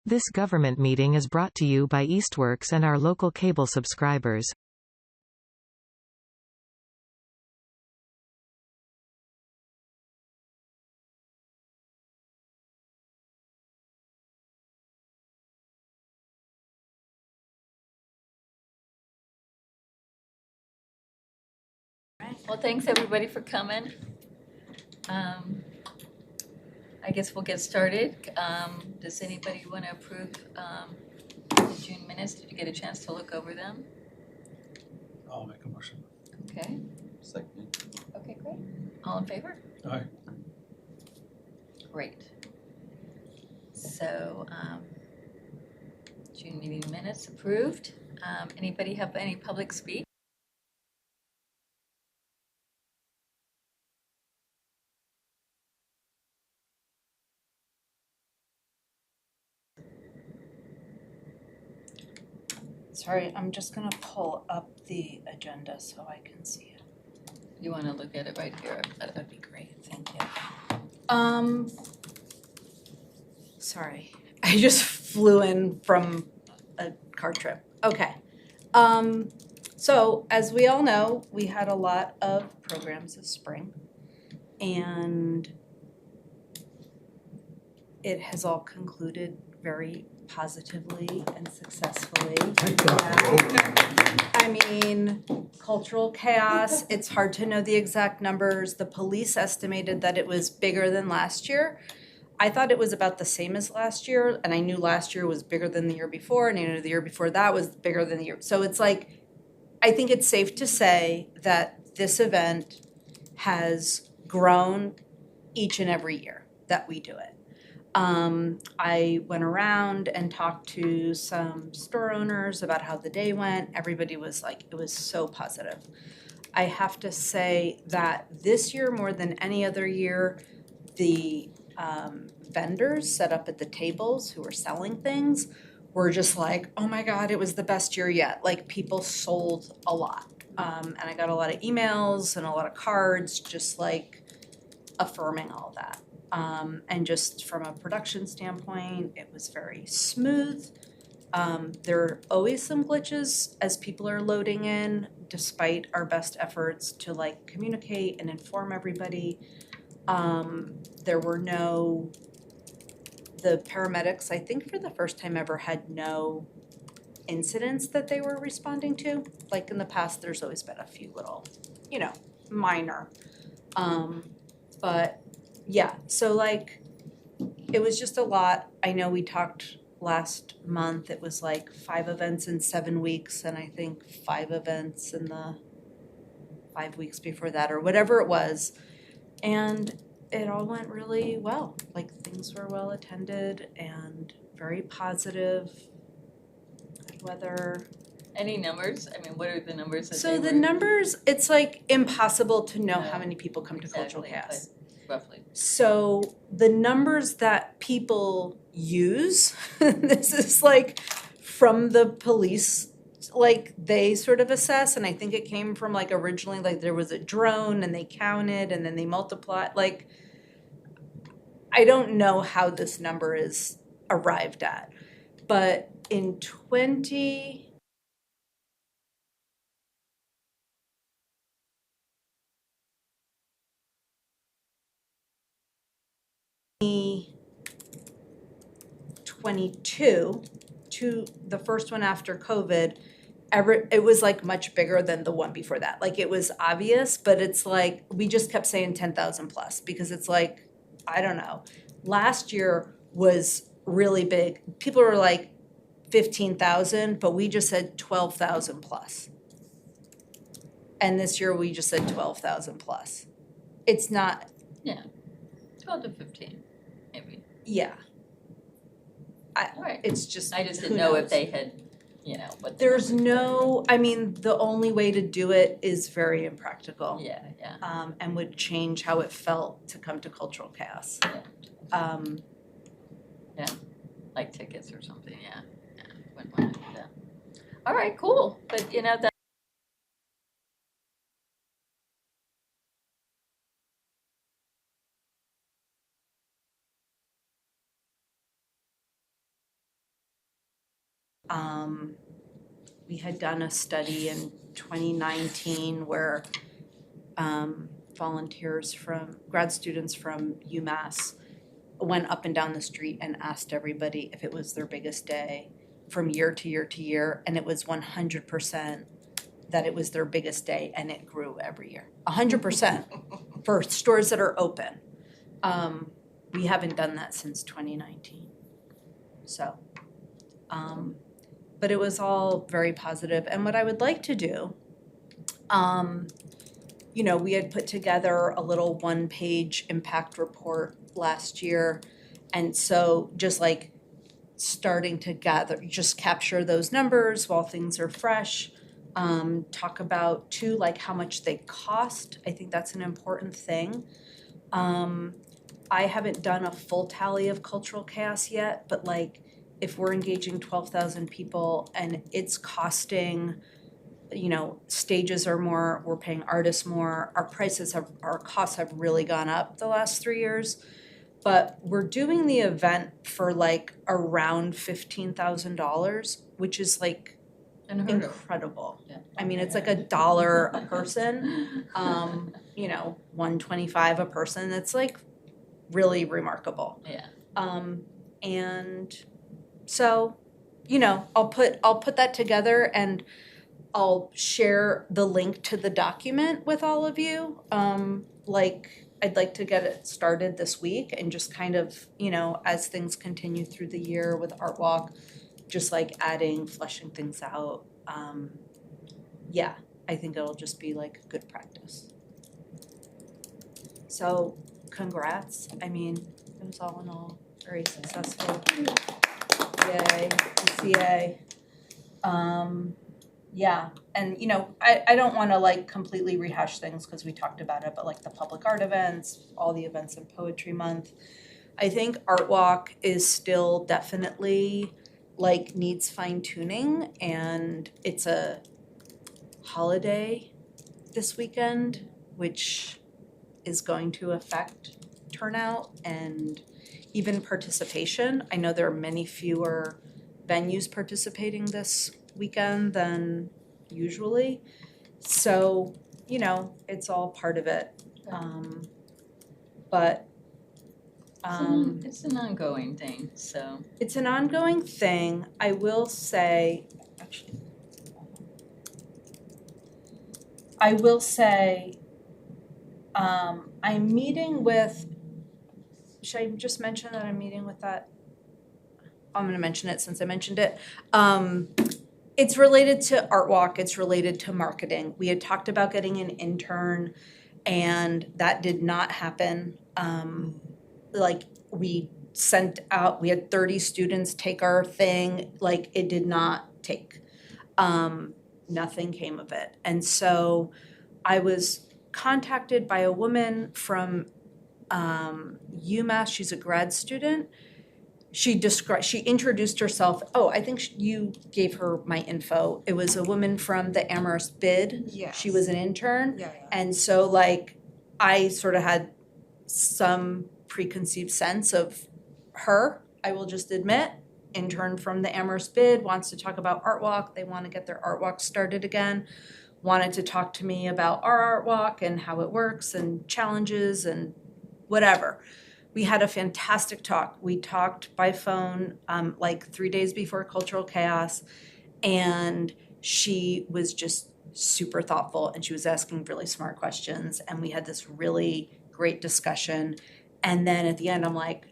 This government meeting is brought to you by Eastworks and our local cable subscribers. Well, thanks everybody for coming. I guess we'll get started. Does anybody want to approve the June minutes? Did you get a chance to look over them? I'll make a motion. Okay. Second. Okay, great. All in favor? Aye. Great. So, June meeting minutes approved. Anybody have any public speak? Sorry, I'm just gonna pull up the agenda so I can see it. You want to look at it right here? That would be great, thank you. Sorry, I just flew in from a car trip. Okay. So as we all know, we had a lot of programs this spring and it has all concluded very positively and successfully. I mean, cultural chaos, it's hard to know the exact numbers. The police estimated that it was bigger than last year. I thought it was about the same as last year, and I knew last year was bigger than the year before, and I knew the year before that was bigger than the year. So it's like, I think it's safe to say that this event has grown each and every year that we do it. I went around and talked to some store owners about how the day went. Everybody was like, it was so positive. I have to say that this year, more than any other year, the vendors set up at the tables who were selling things were just like, oh my God, it was the best year yet. Like, people sold a lot. And I got a lot of emails and a lot of cards just like affirming all that. And just from a production standpoint, it was very smooth. There are always some glitches as people are loading in, despite our best efforts to like communicate and inform everybody. There were the paramedics, I think for the first time ever, had no incidents that they were responding to. Like in the past, there's always been a few little, minor. But yeah, so like, it was just a lot. I know we talked last month, it was like 5 events in 7 weeks, and I think 5 events in the 5 weeks before that, or whatever it was. And it all went really well. Like, things were well attended and very positive. Good weather. Any numbers? I mean, what are the numbers? So the numbers, it's like impossible to know how many people come to Cultural Chaos. Roughly. So the numbers that people use, this is like from the police, like they sort of assess, and I think it came from like originally like there was a drone and they counted and then they multiplied. Like, I don't know how this number is arrived at, but in 2022, to the first one after COVID, it was like much bigger than the one before that. Like, it was obvious, but it's like we just kept saying 10,000 plus because it's like, I don't know. Last year was really big. People were like 15,000, but we just said 12,000 plus. And this year we just said 12,000 plus. It's not. Yeah, 12 to 15, maybe. Yeah. All right. It's just. I just didn't know if they had, what. There's no, I mean, the only way to do it is very impractical. Yeah. And would change how it felt to come to Cultural Chaos. Yeah, like tickets or something, yeah. Wouldn't want to do that. All right, cool, but that We had done a study in 2019 where volunteers from, grad students from UMass went up and down the street and asked everybody if it was their biggest day from year to year to year, and it was 100% that it was their biggest day, and it grew every year. 100% for stores that are open. We haven't done that since 2019. So, but it was all very positive. And what I would like to do, you know, we had put together a little one-page impact report last year. And so just like starting to gather, just capture those numbers while things are fresh. Talk about too, like how much they cost. I think that's an important thing. I haven't done a full tally of cultural chaos yet, but like if we're engaging 12,000 people and it's costing, you know, stages are more, we're paying artists more, our costs have really gone up the last 3 years. But we're doing the event for like around $15,000, which is like incredible. Yeah. I mean, it's like $1 a person, you know, $125 a person. It's like really remarkable. Yeah. And so, you know, I'll put that together and I'll share the link to the document with all of you. I'd like to get it started this week and just kind of, you know, as things continue through the year with Art Walk, just like adding, fleshing things out. Yeah, I think it'll just be like good practice. So congrats. I mean, it was all in all very successful. Yay, ECA. Yeah, and you know, I don't want to like completely rehash things because we talked about it, but like the public art events, all the events in Poetry Month. I think Art Walk is still definitely like needs fine tuning, and it's a holiday this weekend, which is going to affect turnout and even participation. I know there are many fewer venues participating this weekend than usually. So, you know, it's all part of it. But It's an ongoing thing, so. it's an ongoing thing. I will say, actually, I'm meeting with, should I just mention that I'm meeting with that? I'm gonna mention it since I mentioned it. It's related to Art Walk, it's related to marketing. We had talked about getting an intern and that did not happen. Like we had 30 students take our thing, like it did not take. Nothing came of it. And so I was contacted by a woman from UMass, she's a grad student. She introduced herself. Oh, I think you gave her my info. It was a woman from the Amherst Bid. Yes. She was an intern. Yeah. And so like I sort of had some preconceived sense of her, I will just admit. Intern from the Amherst Bid, wants to talk about Art Walk. They want to get their Art Walk started again. Wanted to talk to me about our Art Walk and how it works and challenges and whatever. We had a fantastic talk. We talked by phone like 3 days before Cultural Chaos, and she was just super thoughtful and she was asking really smart questions, and we had this really great discussion. And then at the end, I'm like,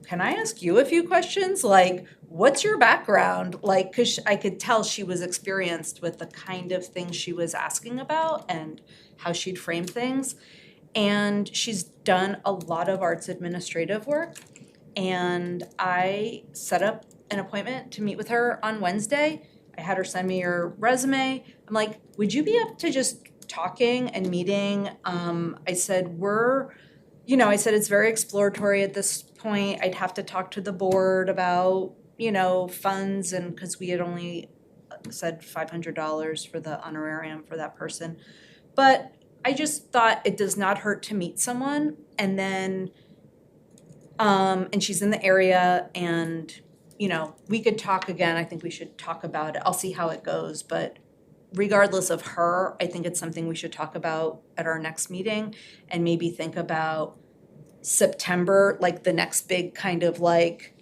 can I ask you a few questions? Like, what's your background? Like, because I could tell she was experienced with the kind of things she was asking about and how she'd frame things. And she's done a lot of arts administrative work. And I set up an appointment to meet with her on Wednesday. I had her send me her resume. I'm like, would you be up to just talking and meeting? I said, it's very exploratory at this point. I'd have to talk to the board about, funds, and because we had only said $500 for the honorarium for that person. But I just thought it does not hurt to meet someone, and then, and she's in the area, and, you know, we could talk again. I think we should talk about it. I'll see how it goes, but regardless of her, I think it's something we should talk about at our next meeting and maybe think about September, like the next big kind of like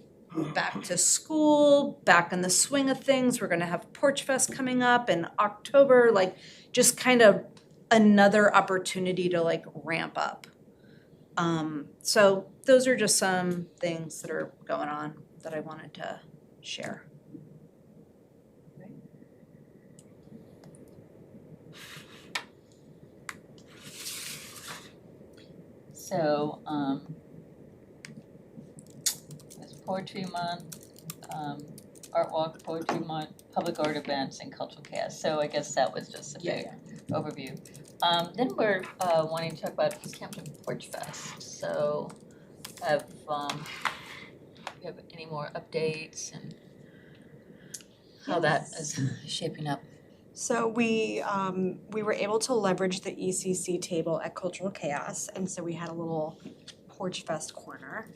back to school, back in the swing of things. We're gonna have Porch Fest coming up in October, like just kind of another opportunity to like ramp up. So those are just some things that are going on that I wanted to share. So, it's Poetry Month, Art Walk, Poetry Month, Public Art Events, and Cultural Cast. So I guess that was just a big overview. Then we're wanting to talk about Easthampton Porch Fest. So have you have any more updates and how that is shaping up? So we were able to leverage the ECC table at Cultural Chaos, and so we had a little Porch Fest corner.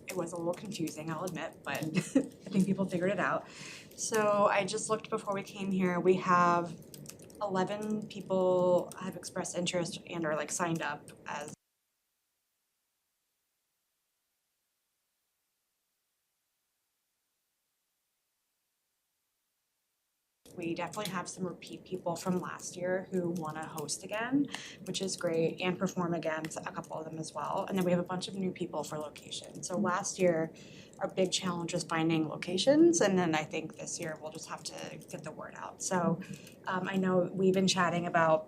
It was a little confusing, I'll admit, but I think people figured it out. So I just looked before we came here. We have 11 people have expressed interest and are like signed up as we definitely have some repeat people from last year who want to host again, which is great, and perform again, a couple of them as well. And then we have a bunch of new people for location. So last year, our big challenge was finding locations, and then I think this year we'll just have to get the word out. So I know we've been chatting about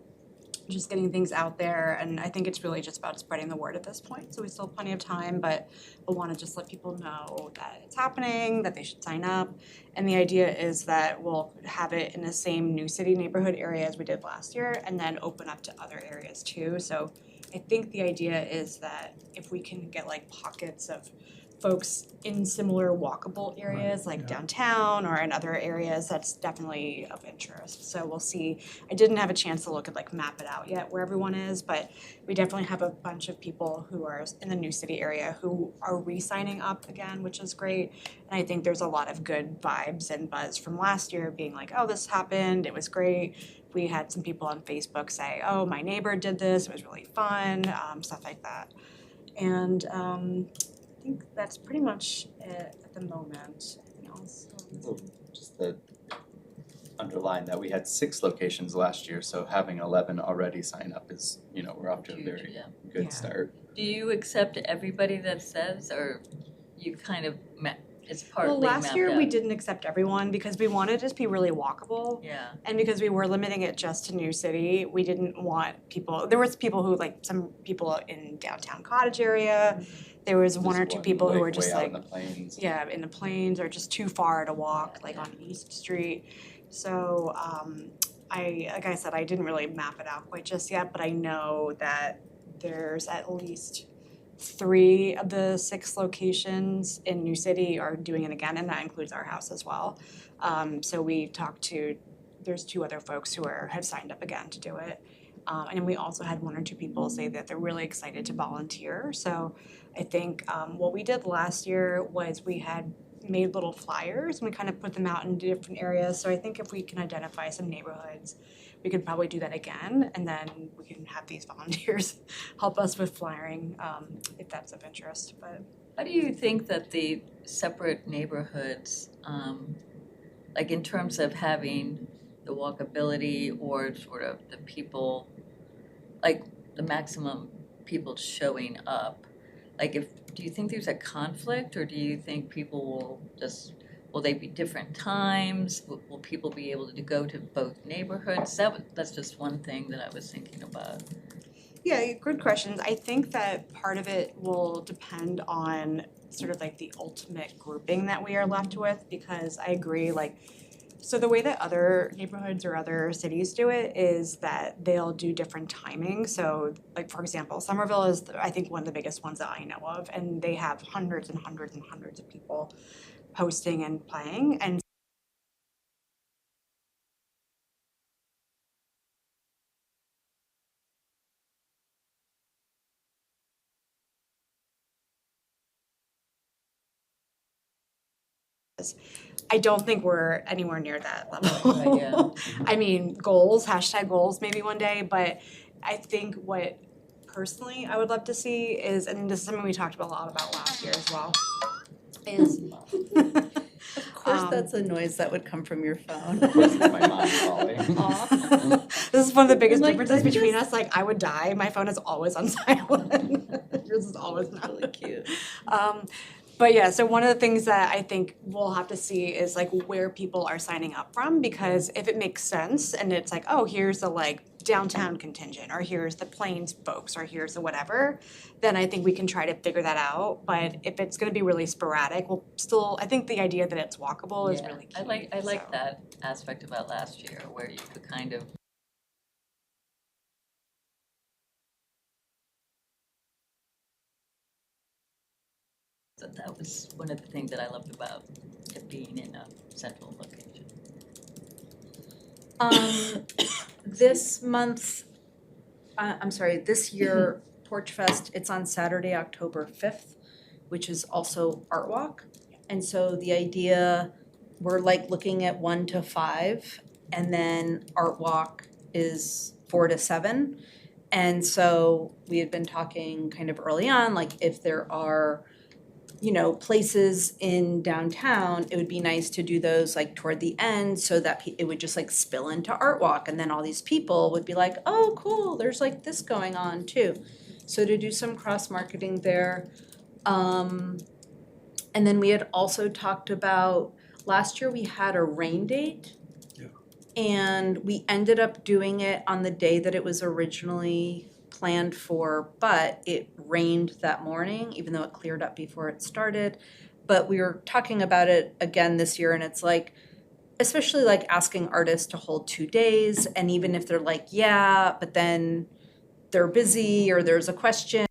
just getting things out there, and I think it's really just about spreading the word at this point. So we still have plenty of time, but we want to just let people know that it's happening, that they should sign up. And the idea is that we'll have it in the same New City neighborhood area as we did last year, and then open up to other areas too. So I think the idea is that if we can get like pockets of folks in similar walkable areas like downtown or in other areas, that's definitely of interest. So we'll see. I didn't have a chance to look at like map it out yet where everyone is, but we definitely have a bunch of people who are in the New City area who are re-signing up again, which is great. And I think there's a lot of good vibes and buzz from last year being like, oh, this happened, it was great. We had some people on Facebook say, oh, my neighbor did this, it was really fun, stuff like that. And I think that's pretty much it at the moment. Anything else? Well, just to underline that we had 6 locations last year, so having 11 already sign up is, we're off to a Huge, very yeah. good Yeah. start. Do you accept everybody that says, or you kind of it's partly Well, mapped last year out? we didn't accept everyone because we wanted it to be really walkable. Yeah. And because we were limiting it just to New City, we didn't want people, there was people who like some people in downtown Cottage area. There was one or two people who were just way out like, in the plains. yeah, in the plains or just too far to walk, like on East Street. So like I said, I didn't really map it out quite just yet, but I know that there's at least 3 of the 6 locations in New City are doing it again, and that includes our house as well. So we talked to, there's 2 other folks who have signed up again to do it. And then we also had 1 or 2 people say that they're really excited to volunteer. So I think what we did last year was we had made little flyers and we kind of put them out in different areas. So I think if we can identify some neighborhoods, we could probably do that again, and then we can have these volunteers help us with flyering if that's of interest. But How do you think that the separate neighborhoods, like in terms of having the walkability or sort of the people, like the maximum people showing up, like do you think there's a conflict, or do you think people will they be different times? Will people be able to go to both neighborhoods? That's just one thing that I was thinking about. yeah, good questions. I think that part of it will depend on sort of like the ultimate grouping that we are left with, because I agree, like, so the way that other neighborhoods or other cities do it is that they'll do different timing. So like, for example, Somerville is, I think, one of the biggest ones that I know of, and they have hundreds and hundreds and hundreds of people hosting and playing. And was. I don't think we're anywhere near that level. Right, yeah. I mean, goals, hashtag goals maybe one day, but I think what personally I would love to see is, and this is something we talked about a lot about last year as well, is Of course, that's a noise that would come from your phone. Of course, it's my mom calling. Aw. this is one of the biggest I'm like, differences "Did between this-" us. Like, I would die. My phone is always on silent. Yours is always not. Really cute. But yeah, so one of the things that I think we'll have to see is like where people are signing up from, because if it makes sense and it's like, oh, here's the like downtown contingent, or here's the Plains folks, or here's the whatever, then I think we can try to figure that out. But if it's gonna be really sporadic, we'll still, I think the idea that it's walkable is Yeah, really key. I like so. that aspect about last year, where you could kind of that was one of the things that I loved about it being in a central location. This month, this year, Porch Fest, it's on Saturday, October 5th, which is also Art Walk. And so the idea, we're like looking at 1 to 5, and then Art Walk is 4 to 7. And so we had been talking kind of early on, like if there are, you know, places in downtown, it would be nice to do those like toward the end so that it would just like spill into Art Walk, and then all these people would be like, oh, cool, there's like this going on too. So to do some cross marketing there. And then we had also talked about, last year we had a rain date. Yeah. And we ended up doing it on the day that it was originally planned for, but it rained that morning, even though it cleared up before it started. But we were talking about it again this year, and it's like, especially like asking artists to hold 2 days, and even if they're like, yeah, but then they're busy or there's a question,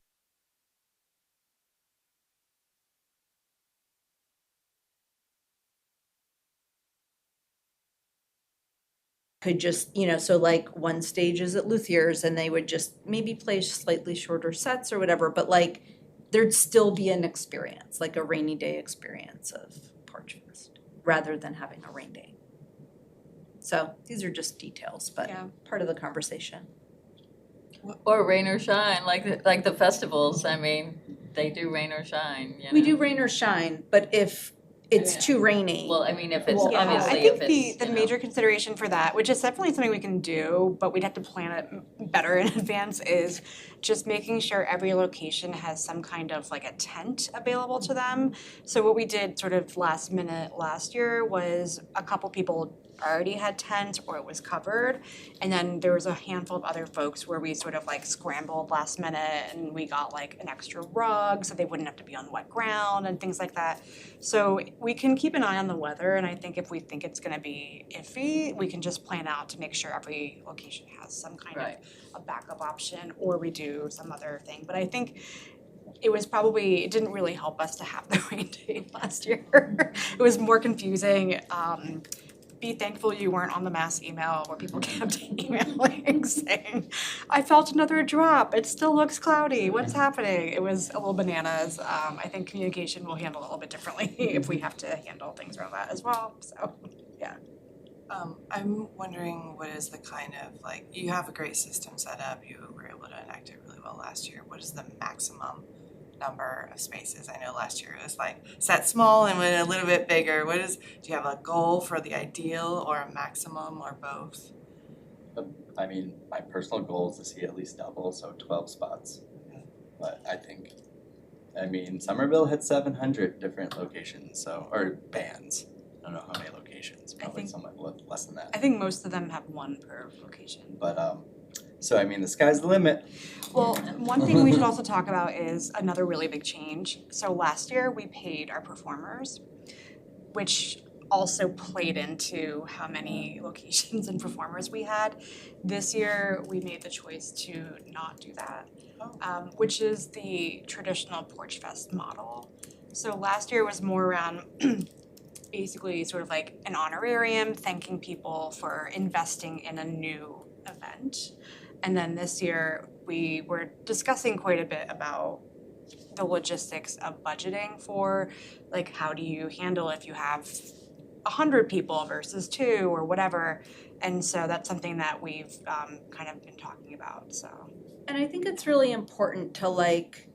could just, you know, so like one stage is at Luthier's and they would just maybe play slightly shorter sets or whatever, but like there'd still be an experience, like a rainy day experience of Porch Fest, rather than having a rain day. So these are just details, but Yeah. part of the conversation. Or rain or shine, like the festivals, I mean, they do rain or shine, you know? We do rain or shine, but if it's Yeah. too rainy. Well, I mean, if it's Yeah, obviously I if think it's, the you know. major consideration for that, which is definitely something we can do, but we'd have to plan it better in advance, is just making sure every location has some kind of like a tent available to them. So what we did sort of last minute last year was a couple people already had tents or it was covered, and then there was a handful of other folks where we sort of like scrambled last minute and we got like an extra rug so they wouldn't have to be on wet ground and things like that. So we can keep an eye on the weather, and I think if we think it's gonna be iffy, we can just plan out to make sure every location has some kind Right. of a backup option, or we do some other thing. But I think it didn't really help us to have the rain date last year. It was more confusing. Be thankful you weren't on the mass email where people kept emailing saying, I felt another drop, it still looks cloudy, what's happening? It was a little bananas. I think communication will handle it a little bit differently if we have to handle things around that as well, so, yeah. I'm wondering, what is the kind of, like, you have a great system set up, you were able to enact it really well last year. What is the maximum number of spaces? I know last year it was like set small and went a little bit bigger. Do you have a goal for the ideal or a maximum or both? I mean, my personal goal is to see at least double, so 12 spots. But I mean, Somerville had 700 different locations, so, or bands. I don't know how many locations, probably think- somewhat less than that. I think most of them have one per location. But, so I mean, the sky's the limit. Well, one thing we should also talk about is another really big change. So last year, we paid our performers, which also played into how many locations and performers we had. This year, we made the choice to not do that, which is the traditional Porch Fest model. So last year was more around basically sort of like an honorarium, thanking people for investing in a new event. And then this year, we were discussing quite a bit about the logistics of budgeting for, like, how do you handle if you have 100 people versus 2 or whatever. And so that's something that we've kind of been talking about, so. And I think it's really important to like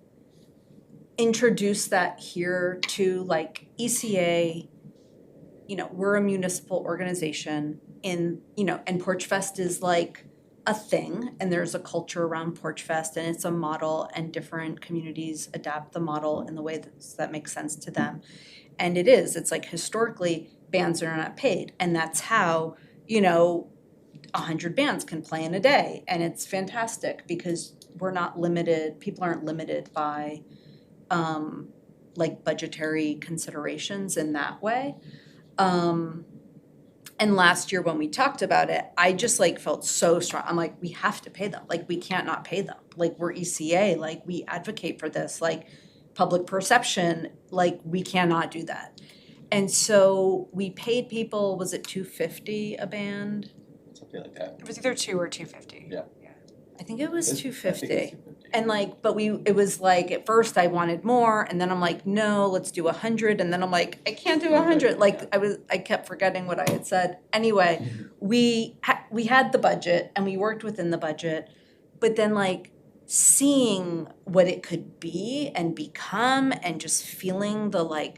introduce that here to like ECA, you know, we're a municipal organization in, you know, and Porch Fest is like a thing and there's a culture around Porch Fest and it's a model and different communities adapt the model in the way that makes sense to them. And it's like historically bands are not paid and that's how, you know, 100 bands can play in a day and it's fantastic because we're not limited, people aren't limited by like budgetary considerations in that way. And last year when we talked about it, I just like felt so strong. I'm like, we have to pay them. Like we can't not pay them. Like we're ECA, like we advocate for this, like public perception, like we cannot do that. And so we paid people, was it $250 a band? Something like that. It was either 2 or 250. Yeah. I think it was I think $250. it's $250. And like, but it was like, at first I wanted more, and then I'm like, no, let's do 100, and then I'm like, I can't do 100. Like, I kept forgetting what I had said. Anyway, we had the budget, and we worked within the budget, but then like, seeing what it could be and become, and just feeling the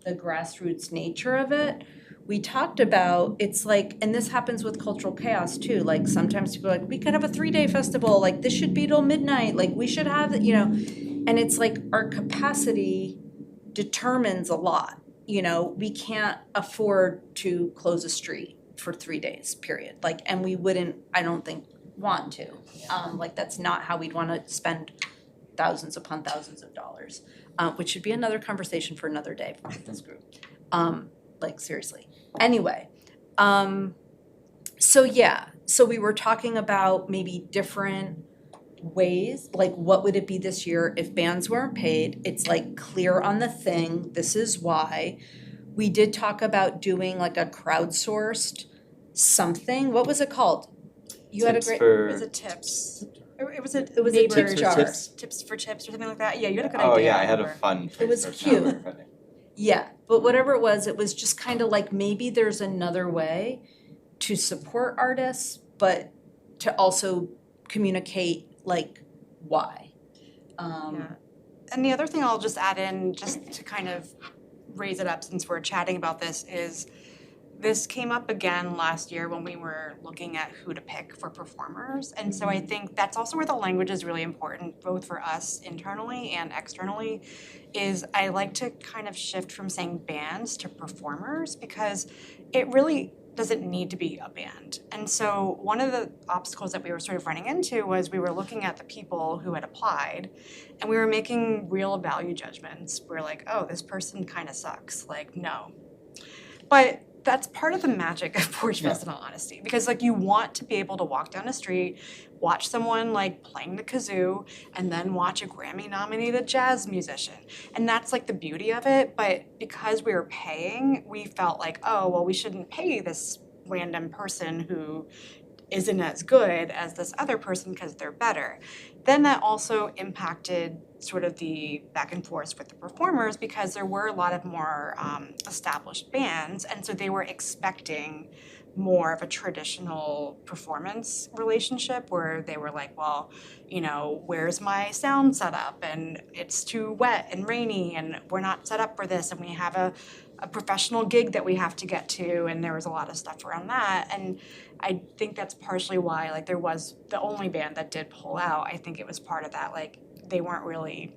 grassroots nature of it, we talked about, it's like, and this happens with cultural chaos too, like sometimes people are like, we could have a 3-day festival, like this should be till midnight, like we should have, you know, and it's like our capacity determines a lot, you know, we can't afford to close a street for 3 days, period, like, and we wouldn't, I don't think, want to, like that's not how we'd want to spend thousands upon thousands of dollars, which should be another conversation for another day for this group. Like seriously. Anyway, so we were talking about maybe different ways, like what would it be this year if bands weren't paid? It's like clear on the thing, this is why. We did talk about doing like a crowdsourced something, what was it called? You had a great, It was a tips. It was a Tips neighbor for jar. tips. tips for chips or something like that. Yeah, you had a good Oh idea. yeah, I had a remember. fun. It was first cute. round already. Yeah, but whatever it was just kind of like maybe there's another way to support artists, but to also communicate like why. Yeah. And the other thing I'll just add in, just to kind of raise it up since we're chatting about this, is this came up again last year when we were looking at who to pick for performers. And so I think that's also where the language is really important, both for us internally and externally, is I like to kind of shift from saying bands to performers because it really doesn't need to be a band. And so one of the obstacles that we were sort of running into was we were looking at the people who had applied and we were making real value judgments. We're like, oh, this person kind of sucks. Like, no. But that's part of the magic of Porch Fest, in all honesty, because like you want to be able to walk down the street, watch someone like playing the kazoo, and then watch a Grammy-nominated jazz musician, and that's like the beauty of it. But because we were paying, we felt like, oh, well, we shouldn't pay this random person who isn't as good as this other person because they're better. Then that also impacted sort of the back and forth with the performers because there were a lot of more established bands, and so they were expecting more of a traditional performance relationship where they were like, well, you know, where's my sound setup, and it's too wet and rainy and we're not set up for this, and we have a professional gig that we have to get to, and there was a lot of stuff around that. And I think that's partially why, like, there was the only band that did pull out. I think it was part of that, like, they weren't really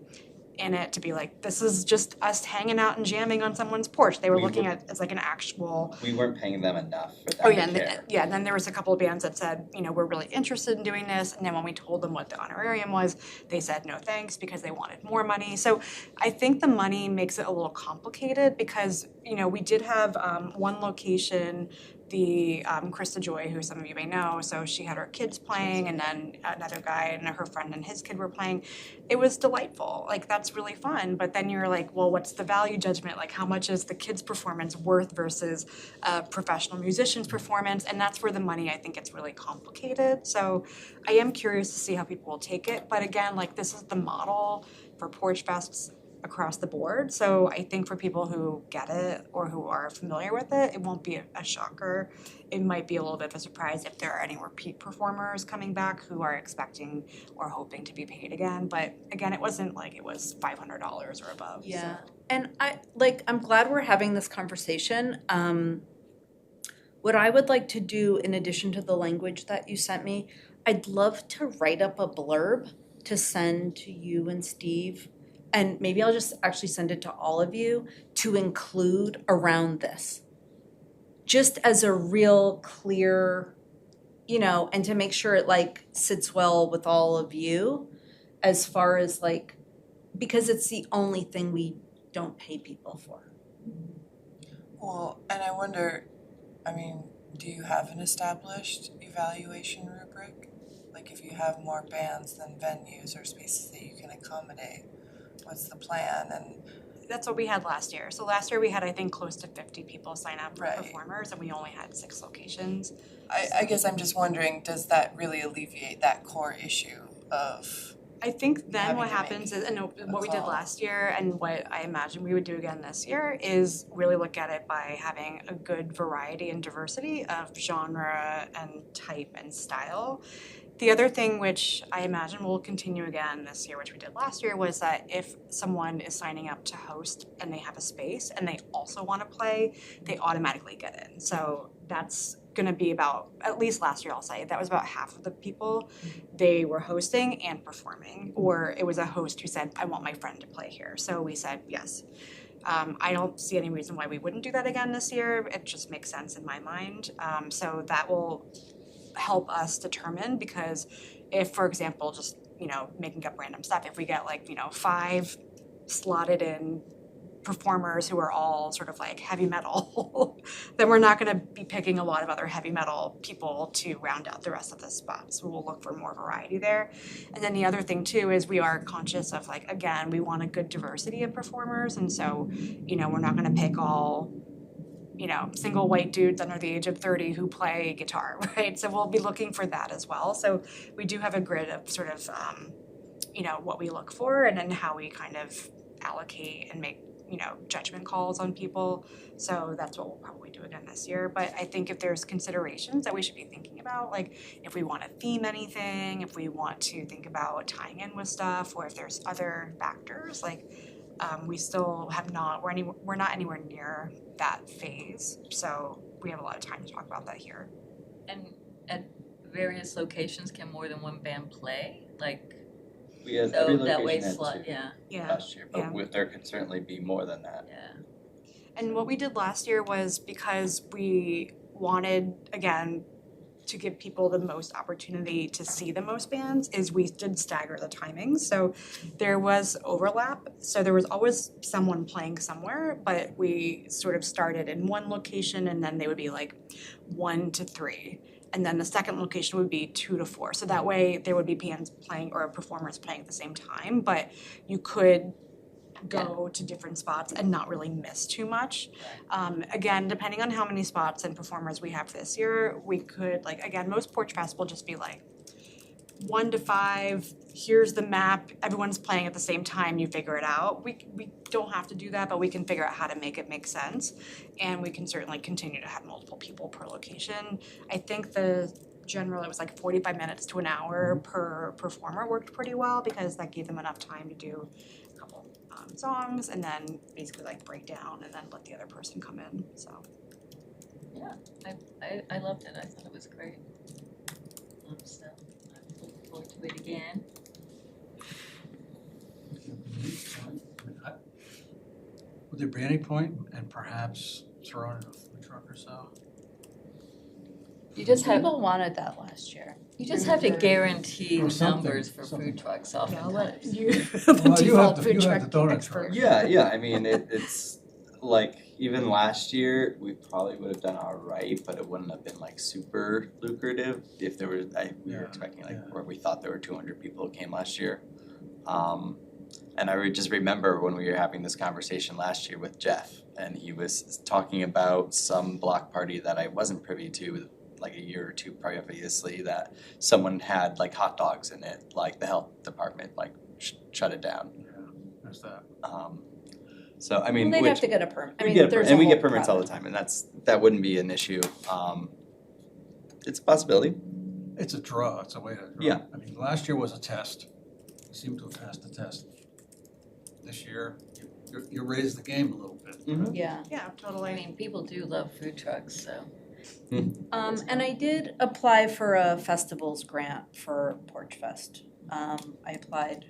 in it to be like, this is just us hanging out and jamming on someone's porch. They were looking at it as like an actual. We weren't paying them enough for them Oh yeah, to care. and then there was a couple of bands that said, you know, we're really interested in doing this, and then when we told them what the honorarium was, they said no thanks because they wanted more money. So I think the money makes it a little complicated because, you know, we did have one location, the Krista Joy, who some of you may know, so she had her kids playing, and then another guy and her friend and his kid were playing. It was delightful, like that's really fun, but then you're like, well, what's the value judgment? Like how much is the kid's performance worth versus a professional musician's performance? And that's where the money, I think, gets really complicated. So I am curious to see how people will take it, but again, like this is the model for Porch Fests across the board. So I think for people who get it or who are familiar with it, it won't be a shocker. It might be a little bit of a surprise if there are any repeat performers coming back who are expecting or hoping to be paid again. But again, it wasn't like it was $500 or above. Yeah, So. and I'm glad we're having this conversation. What I would like to do in addition to the language that you sent me, I'd love to write up a blurb to send to you and Steve, and maybe I'll just actually send it to all of you to include around this. Just as a real clear, and to make sure it like sits well with all of you as far as like, because it's the only thing we don't pay people for. Well, and I wonder, do you have an established evaluation rubric? Like if you have more bands than venues or spaces that you can accommodate, what's the plan? And That's what we had last year. So last year we had, I think, close to 50 people sign up for Right. performers, and we only had 6 locations. I guess I'm just wondering, does that really alleviate that core issue of, I think then Having what to happens make is, and what we did call. last year and what I imagine we would do again this year is really look at it by having a good variety and diversity of genre and type and style. The other thing which I imagine will continue again this year, which we did last year, was that if someone is signing up to host and they have a space and they also want to play, they automatically get in. So that's going to be about, at least last year I'll say, that was about half of the people. They were hosting and performing, or it was a host who said, I want my friend to play here. So we said yes. I don't see any reason why we wouldn't do that again this year. It just makes sense in my mind. So that will help us determine, because if, for example, just, making up random stuff, if we get 5 slotted in performers who are all sort of like heavy metal, then we're not going to be picking a lot of other heavy metal people to round out the rest of the spots. So we'll look for more variety there. And then the other thing too is we are conscious of again, we want a good diversity of performers. And so, we're not going to pick all single white dudes under the age of 30 who play guitar, right? So we'll be looking for that as well. So we do have a grid of sort of, what we look for and then how we kind of allocate and make, judgment calls on people. So that's what we'll probably do again this year. But I think if there's considerations that we should be thinking about, like if we want to theme anything, if we want to think about tying in with stuff, or if there's other factors, we still have not, we're not anywhere near that phase. So we have a lot of time to talk about that here. And at various locations, can more than one band play? We had So every that way location had 2 Yeah. last year, but there could certainly be more than that. Yeah. And what we did last year was, because we wanted, again, to give people the most opportunity to see the most bands, is we did stagger the timings. So there was overlap. So there was always someone playing somewhere, but we sort of started in one location and then they would be 1 to 3. And then the second location would be 2 to 4. So that way there would be bands playing or performers playing at the same time, but you could go to different spots and not really miss too much. Again, depending on how many spots and performers we have this year, we could, again, most Porch Fest will just be 1 to 5, here's the map, everyone's playing at the same time, you figure it out. We don't have to do that, but we can figure out how to make it make sense. And we can certainly continue to have multiple people per location. I think it was 45 minutes to an hour per performer worked pretty well, because that gave them enough time to do a couple songs and then basically break down and then let the other person come in. So Yeah, I loved it. I thought it was great. So I'm looking forward to it again. Would there be any point in perhaps throwing in a food truck or so? You just have wanted that last year. to guarantee Or something, numbers for something. food trucks yeah, I'll let oftentimes. you, Well, you have default the- food you have truck the donut expert. truck. Yeah, I mean, it's even last year, we probably would have done all right, but it wouldn't have been super lucrative if there was, we were Yeah, expecting yeah. where we thought there were 200 people who came last year. And I would just remember when we were having this conversation last year with Jeff, and he was talking about some block party that I wasn't privy to a year or two previously, that someone had hot dogs in it, the health department shut it down. Where's that? So I mean, Well, they'd have which to get a permit. I we mean, get, there's and a we get whole permits all the process. time, and that wouldn't be an issue. It's a possibility. It's a draw, it's a way to draw. Yeah. I mean, last year was a test. You seem to have passed the test. This year, you raised the game a little bit. Mhm. Yeah. Yeah, I totally. mean, people do love food trucks, so. And I did apply for a festivals grant for Porch Fest. I applied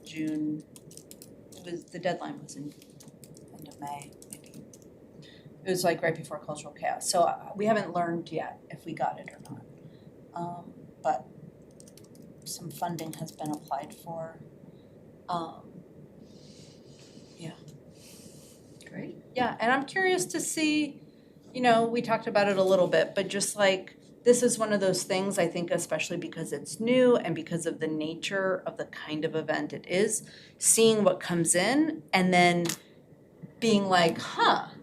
June, the deadline was in end of May, maybe. It was like right before Cultural Chaos, so we haven't learned yet if we got it or not. But some funding has been applied for. Great. Yeah, and I'm curious to see, we talked about it a little bit, but just like, this is one of those things, I think, especially because it's new and because of the nature of the kind of event it is, seeing what comes in and then being like,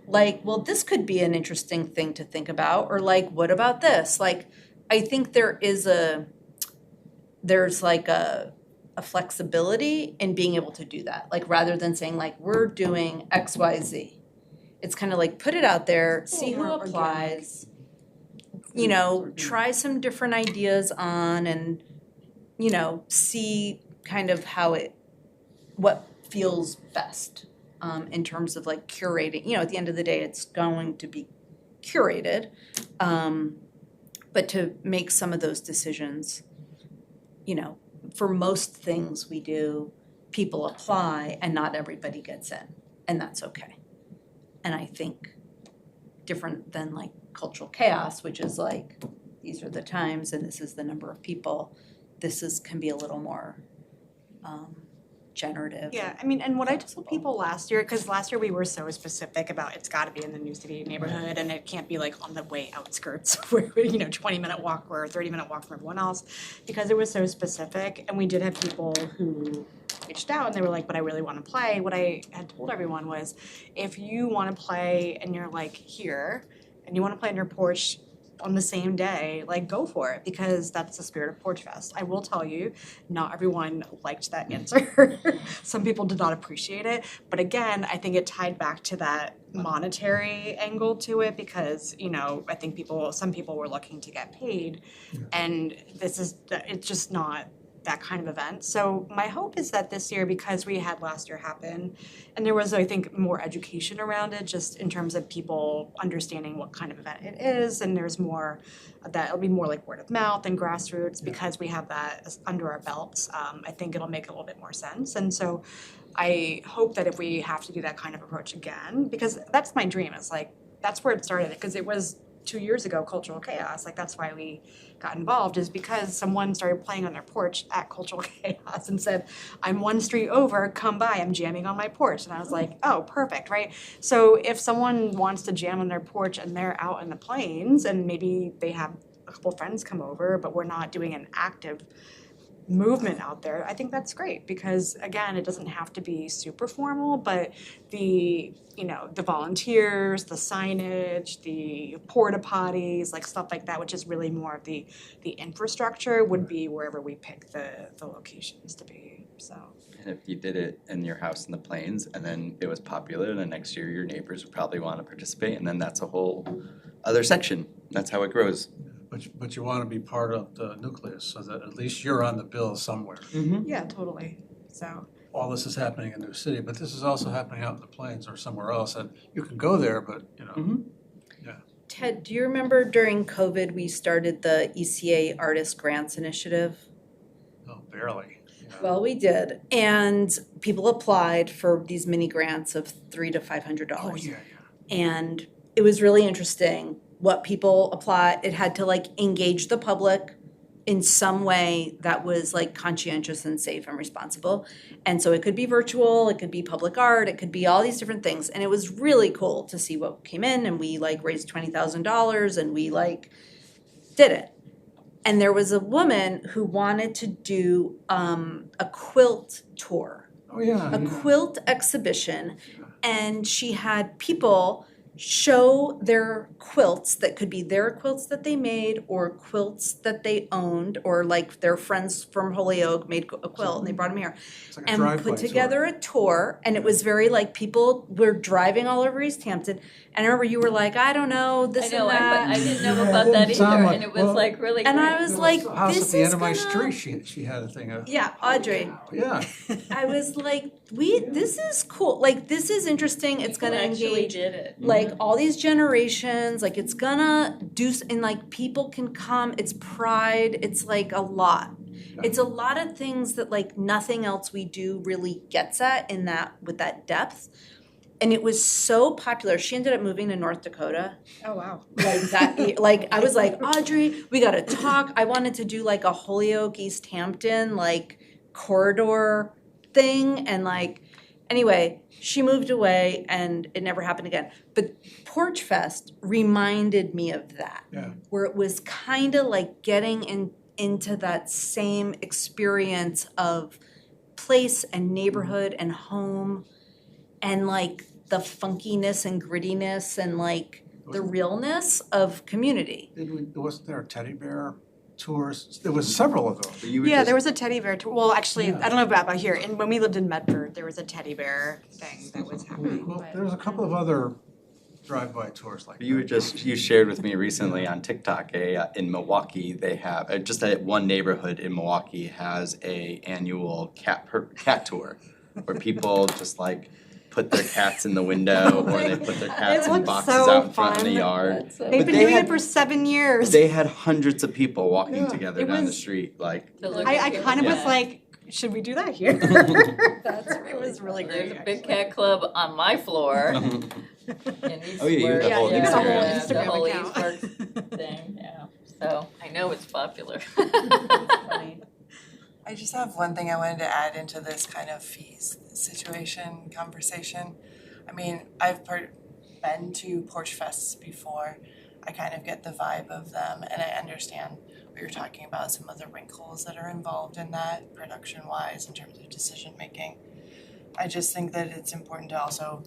well, this could be an interesting thing to think about, or like, what about this? Like, I think there's like a flexibility in being able to do that, like rather than saying like, we're doing X, Y, Z. It's kind of like, put it out there, see who more organic. applies, try some different ideas on and, see kind of what feels best in terms of like curating, at the end of the day, it's going to be curated. But to make some of those decisions, for most things we do, people apply and not everybody gets in, and that's okay. And I think different than like Cultural Chaos, which is like, these are the times and this is the number of people, can be a little more generative. Yeah, I mean, and what I told people last year, because last year we were so specific about it's got to be in the New City neighborhood and it can't be like on the way outskirts where, 20-minute walk or 30-minute walk from everyone else, because it was so specific. And we did have people who reached out and they were like, but I really want to play. What I had told everyone was, if you want to play and you're like here and you want to play on your porch on the same day, like go for it, because that's the spirit of Porch Fest. I will tell you, not everyone liked that answer. Some people did not appreciate it, but again, I think it tied back to that monetary angle to it, because I think some people were looking to get paid, and it's just not that kind of event. So my hope is that this year, because we had last year happen, and there was, I think, more education around it, just in terms of people understanding what kind of event it is, and there's more, that it'll be more like word of mouth and grassroots, because we have that under our belts. I think it'll make a little bit more sense. And so I hope that if we have to do that kind of approach again, because that's my dream, is like, that's where it started, because it was 2 years ago, Cultural Chaos. Like, that's why we got involved, is because someone started playing on their porch at Cultural Chaos and said, I'm one street over, come by, I'm jamming on my porch. And I was like, oh, perfect, right? So if someone wants to jam on their porch and they're out in the plains and maybe they have a couple friends come over, but we're not doing an active movement out there, I think that's great, because again, it doesn't have to be super formal, but the volunteers, the signage, the porta potties, like stuff like that, which is really more of the infrastructure, would be wherever we pick the locations to be. So, And if you did it in your house in the plains and then it was popular, then next year your neighbors would probably want to participate, and then that's a whole other section. That's how it grows. But you want to be part of the nucleus, so that at least you're on the bill somewhere. yeah, totally. So, All this is happening in New City, but this is also happening out in the plains or somewhere else, and you can go there, but, Ted, do you remember during COVID, we started the ECA Artist Grants Initiative? no, barely. Well, we did, and people applied for these mini grants of $300 to $500. Oh, yeah. And it was really interesting what people applied. It had to like engage the public in some way that was like conscientious and safe and responsible. And so it could be virtual, it could be public art, it could be all these different things. And it was really cool to see what came in, and we like raised $20,000 and we like did it. And there was a woman who wanted to do a quilt tour, Oh, yeah. a quilt exhibition, and she had people show their quilts that could be their quilts that they made or quilts that they owned, or like their friends from Holyoke made a quilt and they brought them here. It's like a And drive-by put tour. together a tour, and it was very like people were driving all over Easthampton. And I remember you were like, I don't know, this I know, and that. I didn't know about that Sound either, like- and it was well, like really And great. I was There like, a house this at the end is of my gonna- street, she had a thing of, Yeah, Audrey. yeah. I was like, this is cool. Like, this is interesting. It's People gonna actually engage did it. like all these generations. Like, it's gonna do, and like people can come. It's pride. It's like a lot. It's a lot of things that like nothing else we do really gets at in that with that depth. And it was so popular. She ended up moving to North Dakota. Oh, wow. Like that, like I was like, Audrey, we gotta talk. I wanted to do like a Holyoke Easthampton like corridor thing, and like anyway, she moved away and it never happened again. But Porch Fest reminded me of that. Yeah. Where it was kind of like getting into that same experience of place and neighborhood and home, and like the funkiness and grittiness and like the realness of community. Wasn't there a teddy bear tours? There was several of those. But you were Yeah, just- there was a teddy bear tour. Well, actually, Yeah. I don't know about here. And when we lived in Medford, there was a teddy bear thing that was happening. Well, but- there was a couple of other drive-by tours like that. You shared with me recently on TikTok in Milwaukee they have just one neighborhood in Milwaukee has a annual cat tour where people just like put their cats in the window or they put their cats in looks boxes so out in front of the fun. yard. That's so They've But been they doing had- it for 7 years. They had hundreds of people walking Yeah. together It down the was- street like To look I at kind of it. was like, should we do that here? That's It was really There's great, a big actually. cat club on my floor in Oh, yeah, you have the Eastworks. whole Yeah, you got a whole Yeah, Instagram the whole account. Eastworks thing, yeah, so I know it's popular. I just have one thing I wanted to add into this kind of fees situation conversation. I mean, been to Porch Fests before. I kind of get the vibe of them, and I understand what you're talking about, some of the wrinkles that are involved in that production-wise in terms of decision-making. I just think that it's important to also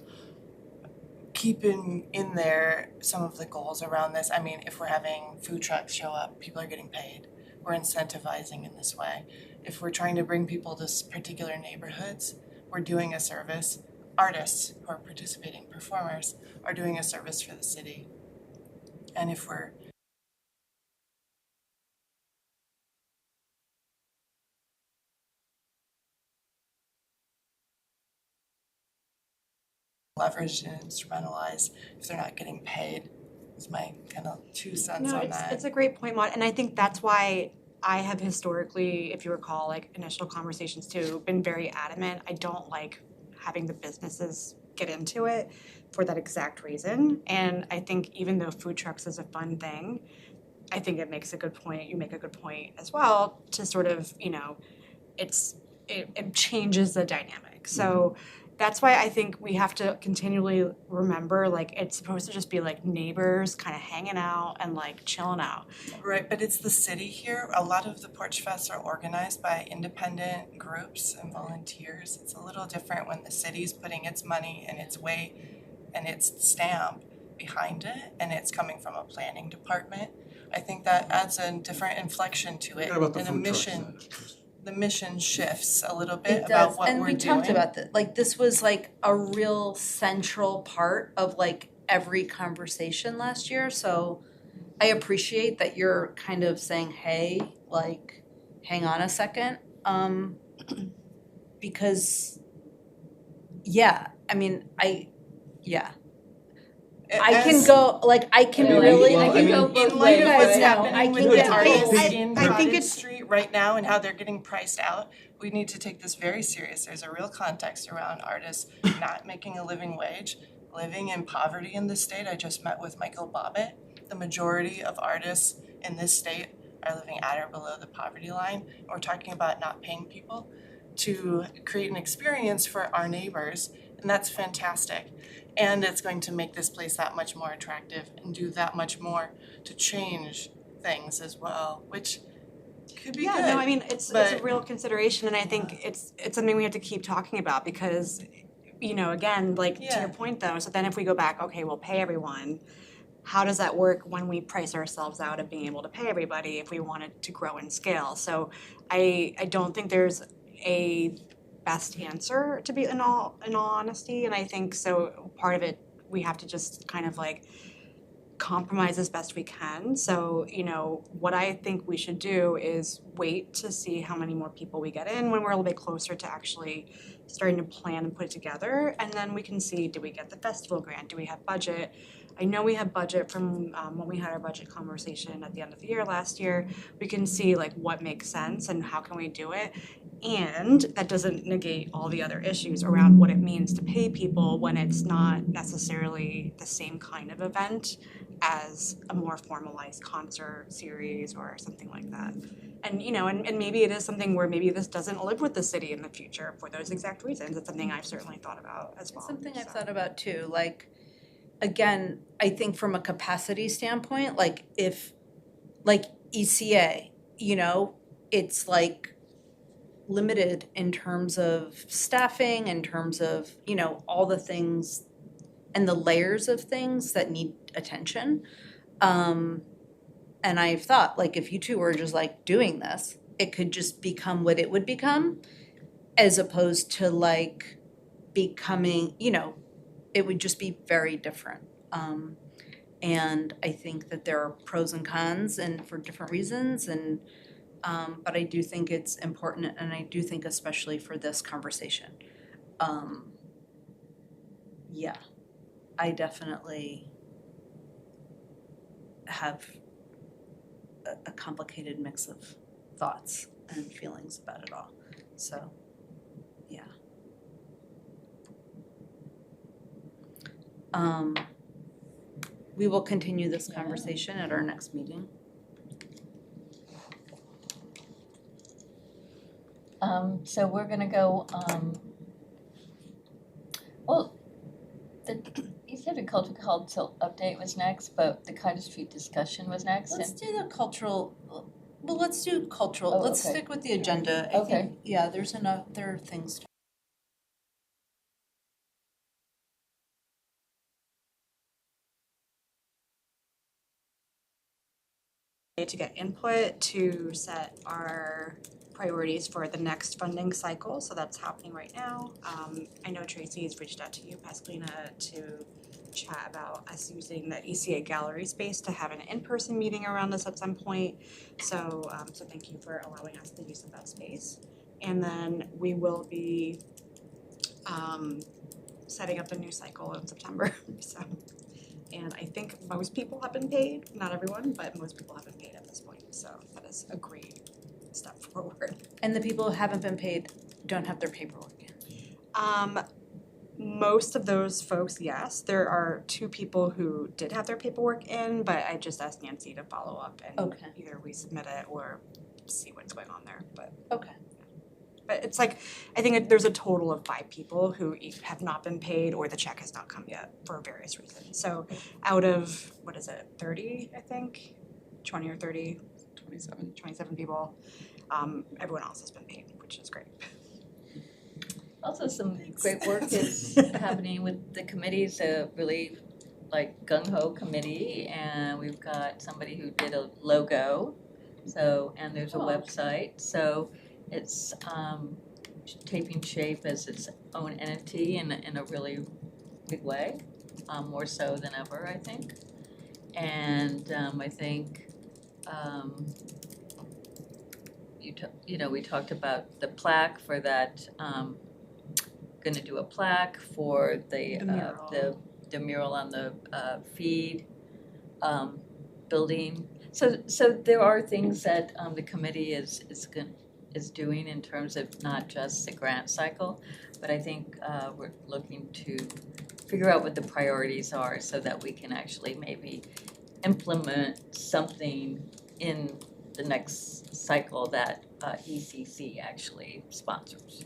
keep in there some of the goals around this. I mean, if we're having food trucks show up, people are getting paid. We're incentivizing in this way. If we're trying to bring people to particular neighborhoods, we're doing a service. Artists who are participating, performers, are doing a service for the city. And if we're leveraged and instrumentalized, if they're not getting paid, is my kind of 2 cents No, on it's that. it's a great point, Maud, and I think that's why I have historically, if you recall, like initial conversations too, been very adamant. I don't like having the businesses get into it for that exact reason. And I think even though food trucks is a fun thing, I think it makes a good point, you make a good point as well, to sort of, it changes the dynamic. So that's why I think we have to continually remember, like, it's supposed to just be like neighbors kind of hanging out and like chilling out. Right, but it's the city here. A lot of the Porch Fests are organized by independent groups and volunteers. It's a little different when the city's putting its money and its weight and its stamp behind it, and it's coming from a planning department. I think that adds a different inflection to it, Forget about the and a food trucks mission. then. The mission shifts a little bit It about does, what and we're we doing. talked about that, like, this was like a real central part of like every conversation last year, so I appreciate that you're kind of saying, hey, like, hang on a second, because, yeah, I mean, I can go, like, I can Yeah, really, well, I I can mean- go In both light ways, of what's you know, I happening can with get the both. artists I in think Cottage it's- Street right now and how they're getting priced out, we need to take this very serious. There's a real context around artists not making a living wage, living in poverty in this state. I just met with Michael Bobbitt. The majority of artists in this state are living at or below the poverty line. We're talking about not paying people to create an experience for our neighbors, and that's fantastic. And it's going to make this place that much more attractive and do that much more to change things as well, which could be good. Yeah, no, I mean, it's a but- real consideration, and I think it's something we have to keep talking about, because you know, again, like to Yeah. your point though, so then if we go back, okay, we'll pay everyone, how does that work when we price ourselves out of being able to pay everybody if we wanted to grow and scale? So I don't think there's a best answer to be in all honesty, and I think so part of it we have to just kind of like compromise as best we can. So, you know, what I think we should do is wait to see how many more people we get in when we're a little bit closer to actually starting to plan and put it together. And then we can see, do we get the festival grant? Do we have budget? I know we have budget from when we had our budget conversation at the end of the year last year. We can see like what makes sense and how can we do it. And that doesn't negate all the other issues around what it means to pay people when it's not necessarily the same kind of event as a more formalized concert series or something like that. And you know, and maybe it is something where maybe this doesn't live with the city in the future for those exact reasons. It's something I've certainly thought about as well. Something I've so. thought about too, like, again, I think from a capacity standpoint, like if, like ECA, you know, it's like limited in terms of staffing, in terms of, you know, all the things and the layers of things that need attention. And I've thought, like, if you two were just like doing this, it could just become what it would become, as opposed to like becoming, you know, it would just be very different. And I think that there are pros and cons and for different reasons, and but I do think it's important, and I do think especially for this conversation. Yeah, I definitely have a complicated mix of thoughts and feelings about it all. So, yeah. We will continue this conversation at our next meeting. So we're gonna go, well, you said the cultural council update was next, but the Carter Street discussion was next. Let's do the cultural, well, let's do cultural, Oh, let's okay. stick with the agenda. I Okay. think, yeah, there's enough, there are things to. To get input to set our priorities for the next funding cycle, so that's happening right now. I know Tracy's reached out to you, Pascalina, to chat about us using the ECA gallery space to have an in-person meeting around this at some point. So thank you for allowing us the use of that space. And then we will be setting up a new cycle in September. So. And I think most people have been paid, not everyone, but most people have been paid at this point. So that is a great step forward. And the people who haven't been paid don't have their paperwork in. Most of those folks, yes. There are 2 people who did have their paperwork in, but I just asked Nancy to follow up and Okay. either resubmit it or see what's going on there. But Okay. But it's like, I think there's a total of 5 people who have not been paid or the check has not come yet for various reasons. So out of, 30, I think? 20 or 30? 27 people. Everyone else has been paid, which is great. Also, some great work is happening with the committees, a really like gung-ho committee, and we've got somebody who did a logo, so, and there's a website, so it's taking shape as its own entity in a really big way, more so than ever, I think. And I think we talked about the plaque for that. Gonna do a plaque for the mural on the feed building. So there are things that the committee is doing in terms of not just the grant cycle, but I think we're looking to figure out what the priorities are so that we can actually maybe implement something in the next cycle that ECC actually sponsors.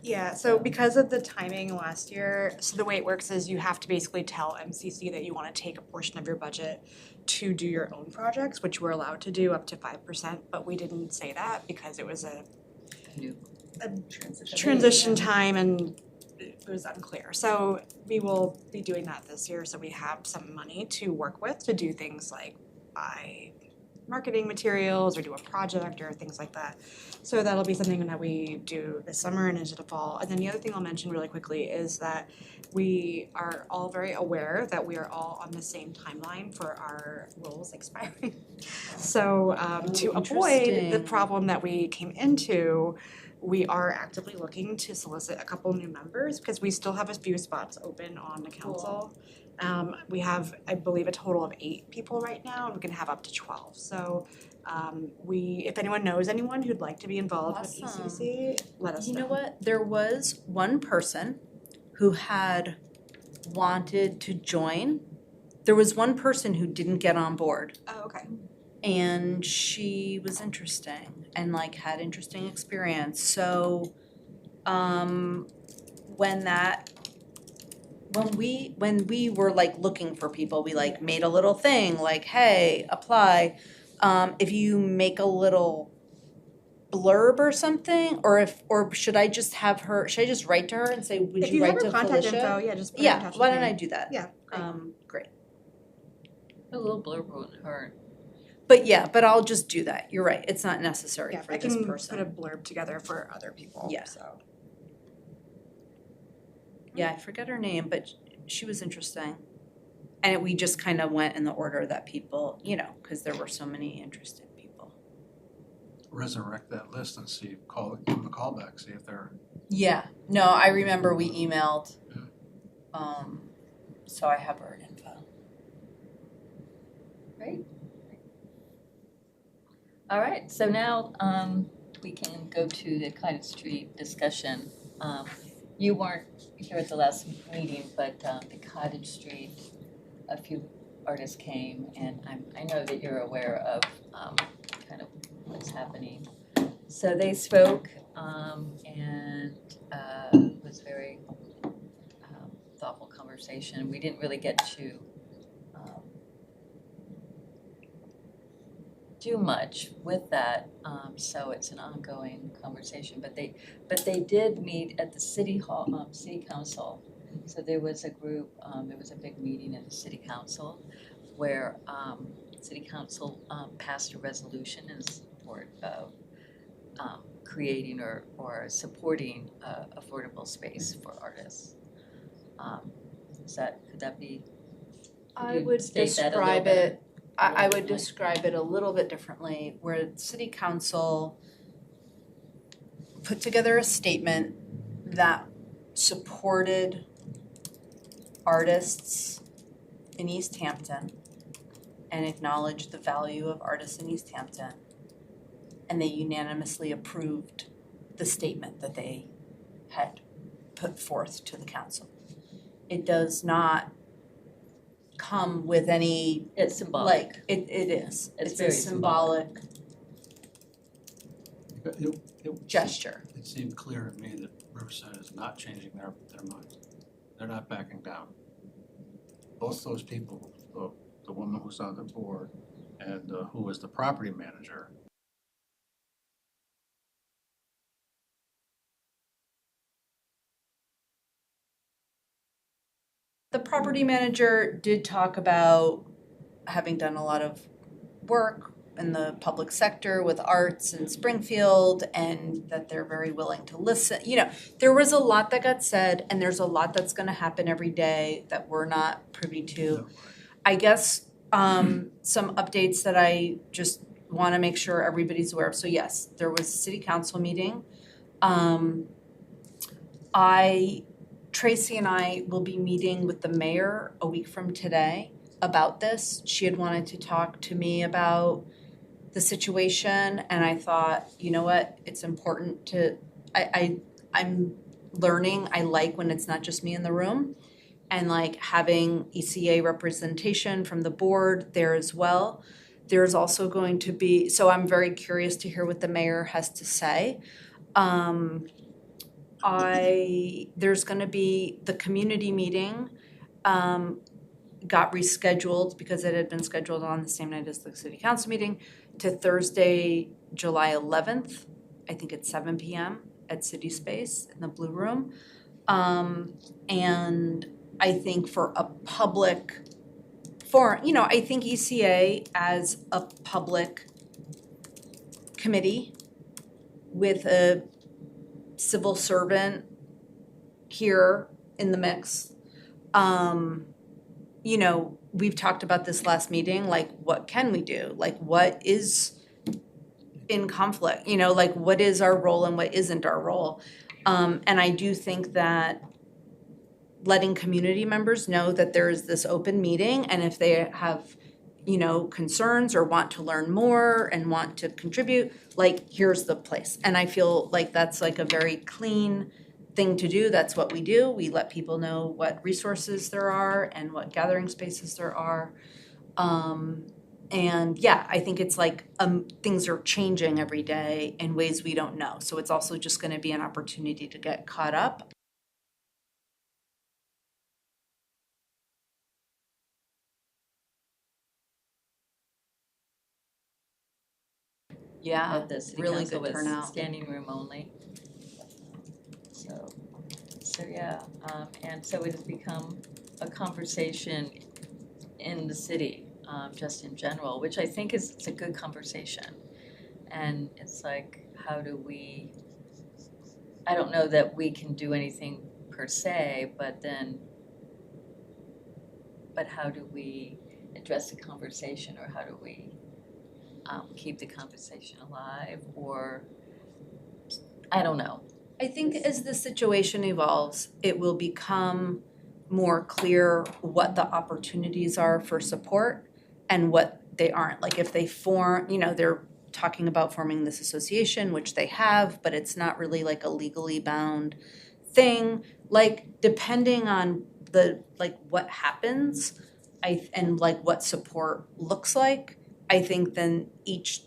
Yeah, so because of the timing last year, so the way it works is you have to basically tell MCC that you want to take a portion of your budget to do your own projects, which we're allowed to do up to 5%, but we didn't say that because it was a New transition time, and it was unclear. So we will be doing that this year, so we have some money to work with to do things like buy marketing materials or do a project or things like that. So that'll be something that we do this summer and into the fall. And then the other thing I'll mention really quickly is that we are all very aware that we are all on the same timeline for our roles expiring. So to avoid the interesting. problem that we came into, we are actively looking to solicit a couple new members because we still have a few spots open on the council. We have, I believe, a total of 8 people right now, and we can have up to 12. So if anyone knows anyone who'd like to be involved with Awesome. ECC, let us know. You know what? There was one person who had wanted to join. There was one person who didn't get on board, Oh, okay. and she was interesting and like had interesting experience. So when we were like looking for people, we like made a little thing like, hey, apply. If you make a little blurb or something, or should I just write to her and say, would If you you have write her to contact Felicia? info, yeah, just put her in Yeah, touch why with don't me. I do that? Yeah, great. Great. A little blurb won't hurt. But I'll just do that. You're right. It's not necessary Yeah, for I this can person. put a blurb together for other people, Yeah. so. Yeah, I forget her name, but she was interesting. And we just kind of went in the order that people, because there were so many interested people. Resurrect that list and see, give them a call back, see if they're, Yeah, no, I remember we emailed. Yeah. So I have her info. Great. All right, so now we can go to the Cottage Street discussion. You weren't here at the last meeting, but the Cottage Street, a few artists came, and I know that you're aware of kind of what's happening. So they spoke, and it was very thoughtful conversation. We didn't really get to do much with that, so it's an ongoing conversation. But they did meet at the city hall, city council. So there was a group, there was a big meeting at the city council where city council passed a resolution in support of creating or supporting affordable space for artists. Could that be? I you would state that a little describe better? it, I would describe it a little bit differently, where city council put together a statement that supported artists in Easthampton and acknowledged the value of artists in Easthampton. And they unanimously approved the statement that they had put forth to the council. It does not come with any, It's symbolic. it is. It's a very symbolic it gesture. It seemed clear to me that Riverside is not changing their mind. They're not backing down. Both those people, the woman who's on the board and who was the property manager, The property manager did talk about having done a lot of work in the public sector with arts in Springfield, and that they're very willing to listen. There was a lot that got said, and there's a lot that's gonna happen every day that we're not privy to. I guess some updates that I just wanna make sure everybody's aware of. So yes, there was a city council meeting. Tracy and I will be meeting with the mayor a week from today about this. She had wanted to talk to me about the situation, and I thought, you know what, it's important to, I'm learning, I like when it's not just me in the room, and like having ECA representation from the board there as well. There's also going to be, so I'm very curious to hear what the mayor has to say. There's gonna be the community meeting, got rescheduled because it had been scheduled on the same night as the city council meeting to Thursday, July 11th. I think it's 7 p.m. at City Space in the Blue Room. And I think for a public forum, you know, I think ECA as a public committee with a civil servant here in the mix, you know, we've talked about this last meeting, like what can we do? Like what is in conflict, you know, like what is our role and what isn't our role? And I do think that letting community members know that there is this open meeting, and if they have, you know, concerns or want to learn more and want to contribute, like here's the place. And I feel like that's like a very clean thing to do. That's what we do. We let people know what resources there are and what gathering spaces there are. And yeah, I think it's like things are changing every day in ways we don't know. So it's also just going to be an opportunity to get caught up. Yeah, At the city really council good was turnout. standing room only. So yeah, and so it has become a conversation in the city, just in general, which I think it's a good conversation. And it's like, how do we, I don't know that we can do anything per se, but how do we address the conversation, or how do we keep the conversation alive, or I don't know. I think as the situation evolves, it will become more clear what the opportunities are for support and what they aren't. Like if they form, you know, they're talking about forming this association, which they have, but it's not really like a legally bound thing. Like depending on the, like what happens, and like what support looks like, I think then each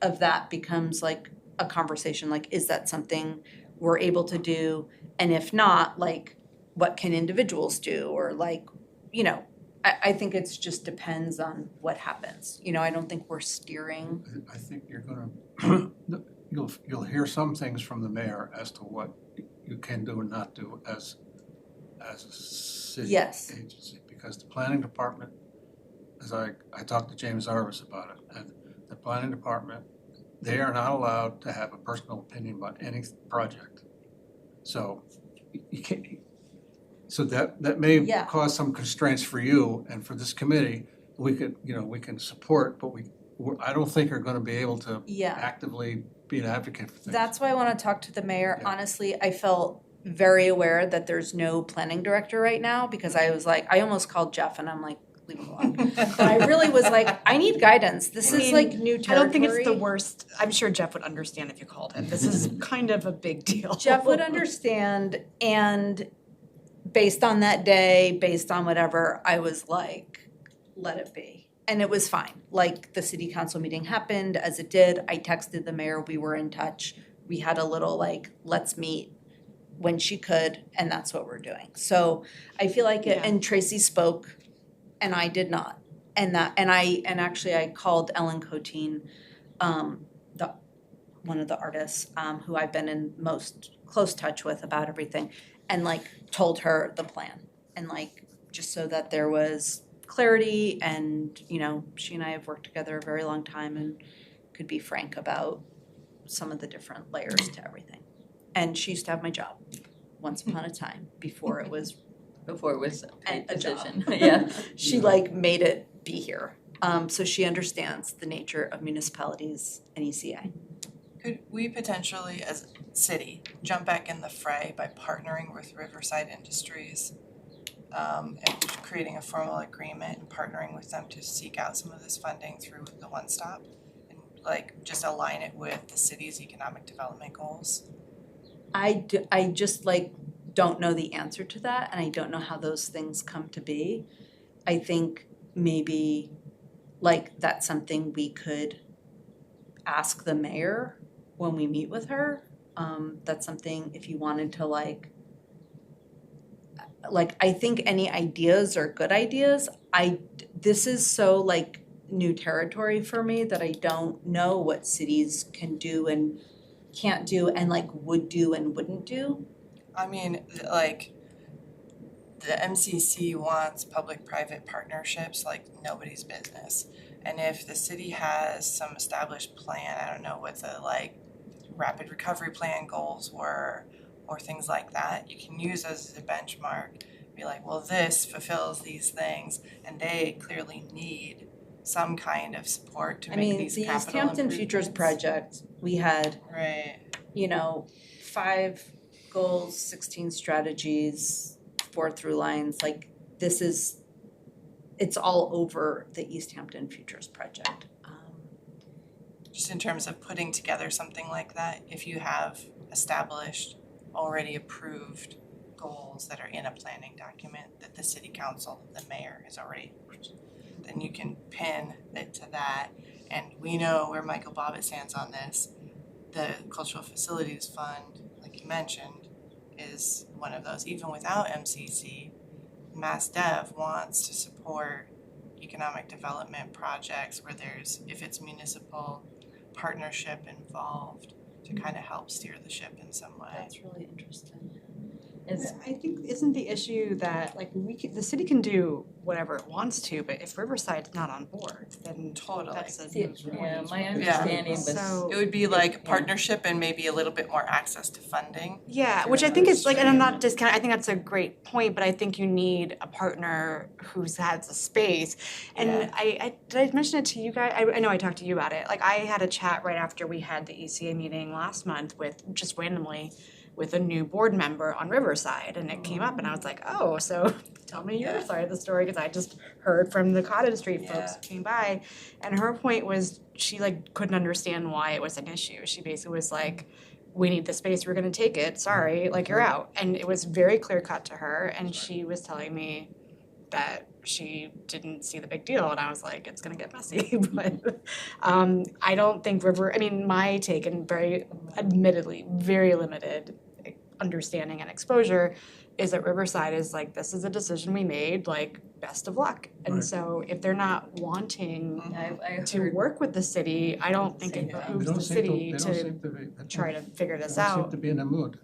of that becomes like a conversation, like is that something we're able to do? And if not, like what can individuals do? Or like, you know, I think it's just depends on what happens. You know, I don't think we're steering. I think you're gonna, you'll hear some things from the mayor as to what you can do and not do as a city Yes. agency. Because the planning department, as I talked to James Arvis about it, and the planning department, they are not allowed to have a personal opinion about any project. So you can't, so that may Yeah. cause some constraints for you and for this committee. We could, you know, we can support, but I don't think are gonna be able to Yeah. actively be an advocate for things. That's why I want to talk to the mayor. Yeah. Honestly, I felt very aware that there's no planning director right now, because I was like, I almost called Jeff and I'm like, leave him alone. But I really was like, I need guidance. This I is mean, like new territory. I don't think it's the worst. I'm sure Jeff would understand if you called him. This is kind of a big deal. Jeff would understand, and based on that day, based on whatever, I was like, let it be. And it was fine. Like the city council meeting happened as it did. I texted the mayor, we were in touch. We had a little like, let's meet when she could, and that's what we're doing. So I feel like it, Yeah. and Tracy spoke and I did not. And actually I called Ellen Coteen, one of the artists, who I've been in most close touch with about everything, and like told her the plan, and like just so that there was clarity, and you know, she and I have worked together a very long time and could be frank about some of the different layers to everything. And she used to have my job once upon a time before it was a paid a job. position. Yeah. she like made it be here. So she understands the nature of municipalities and ECA. Could we potentially, as a city, jump back in the fray by partnering with Riverside Industries, and creating a formal agreement and partnering with them to seek out some of this funding through the One Stop, and like just align it with the city's economic development goals? I just like don't know the answer to that, and I don't know how those things come to be. I think maybe like that's something we could ask the mayor when we meet with her. That's something if you wanted to like I think any ideas are good ideas. This is so like new territory for me that I don't know what cities can do and can't do and like would do and wouldn't do. I mean, like, the MCC wants public-private partnerships like nobody's business. And if the city has some established plan, I don't know what the like rapid recovery plan goals were or things like that, you can use those as a benchmark. Be like, well, this fulfills these things and they clearly need some kind of support to I make mean, these the capital Easthampton Futures improvements. Project, we had, Right. 5 goals, 16 strategies, 4 through lines, like it's all over the Easthampton Futures Project. Just in terms of putting together something like that, if you have established, already approved goals that are in a planning document that the city council, the mayor has already, then you can pin it to that. And we know where Michael Bobbitt stands on this. The Cultural Facilities Fund, like you mentioned, is one of those. Even without MCC, Mass Dev wants to support economic development projects where there's, if it's municipal partnership involved, to kind of help steer the ship in some way. That's really interesting. I think isn't the issue that like the city can do whatever it wants to, but if Riverside's not on board, then Totally. that's a See, moot yeah, point. my understanding was, So It would be like Yeah. partnership and maybe a little bit more access to funding. yeah, which I think is like, and I'm not discounting, I think that's a great point, but I think you need a partner who's has the space. And Yeah. I did I mention it to you guys? I know I talked to you about it. Like I had a chat right after we had the ECA meeting last month with just randomly with a new board member on Riverside, and it came up, and I was like, oh, so tell me your side of the story, because I just heard from the Cottage Street folks who came by, and her point was she like couldn't understand why it was an issue. She basically was like, we need the space, we're gonna take it, sorry, like you're out. And it was very clear cut to her, and she was telling me that she didn't see the big deal, and I was like, it's gonna get messy. But I don't think my take, and very admittedly very limited understanding and exposure, is that Riverside is like, this is a decision we made, like best of luck. And Right. so if they're not wanting I to heard, work with the city, I don't think it They don't behooves the city to try to figure this They don't seem out. to be in a mood.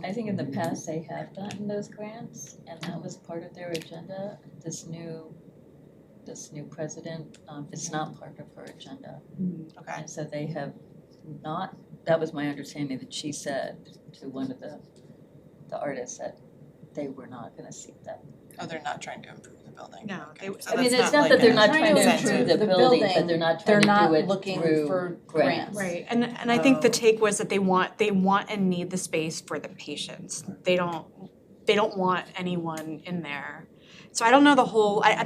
I think in the past they have gotten those grants, and that was part of their agenda. This new president, it's not part of her agenda. Okay. And so they have not, that was my understanding, that she said to one of the artists that they were not gonna seek that. Oh, they're not trying to improve the building. No, Okay. they- So I mean, that's it's not like that they're a not trying to incentive. improve the building, but they're not They're trying to not do it looking through for grants. grants. Right, and I think the take was that they want and need the space for the patients. They don't want anyone in there. So I don't know the whole, I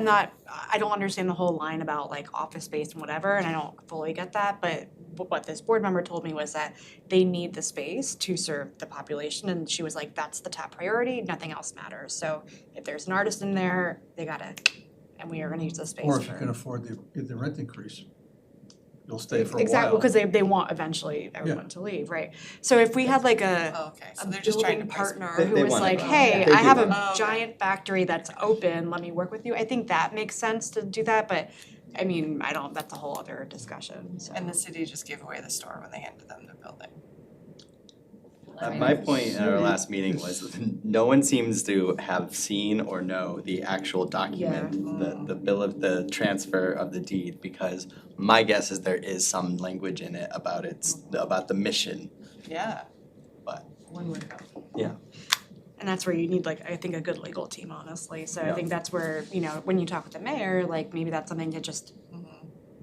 don't understand the whole line about like office space and whatever, and I don't fully get that, but what this board member told me was that they need the space to serve the population, and she was like, that's the top priority, nothing else matters. So if there's an artist in there, and we are gonna use the space Or if you for- can afford the rent increase, you'll stay for a while. Exactly, because they want eventually everyone to leave, right? So if we had like a Oh, okay, so a they're just trying to building price. partner They- who they was wanna like, grow. hey, They I do have a want to. giant factory that's open, let me work with you, I think that makes sense to do that, but I mean, that's a whole other discussion, so. And the city just gave away the store when they handed them the building. My point in our last meeting was no one seems to have seen or know the actual document, the bill of the transfer of the deed, because my guess is there is some language in it about about the mission. Yeah. One would hope. Yeah. And that's where you need like, I think, a good legal team, honestly, so I Yeah. think that's where, when you talk with the mayor, like maybe that's something to just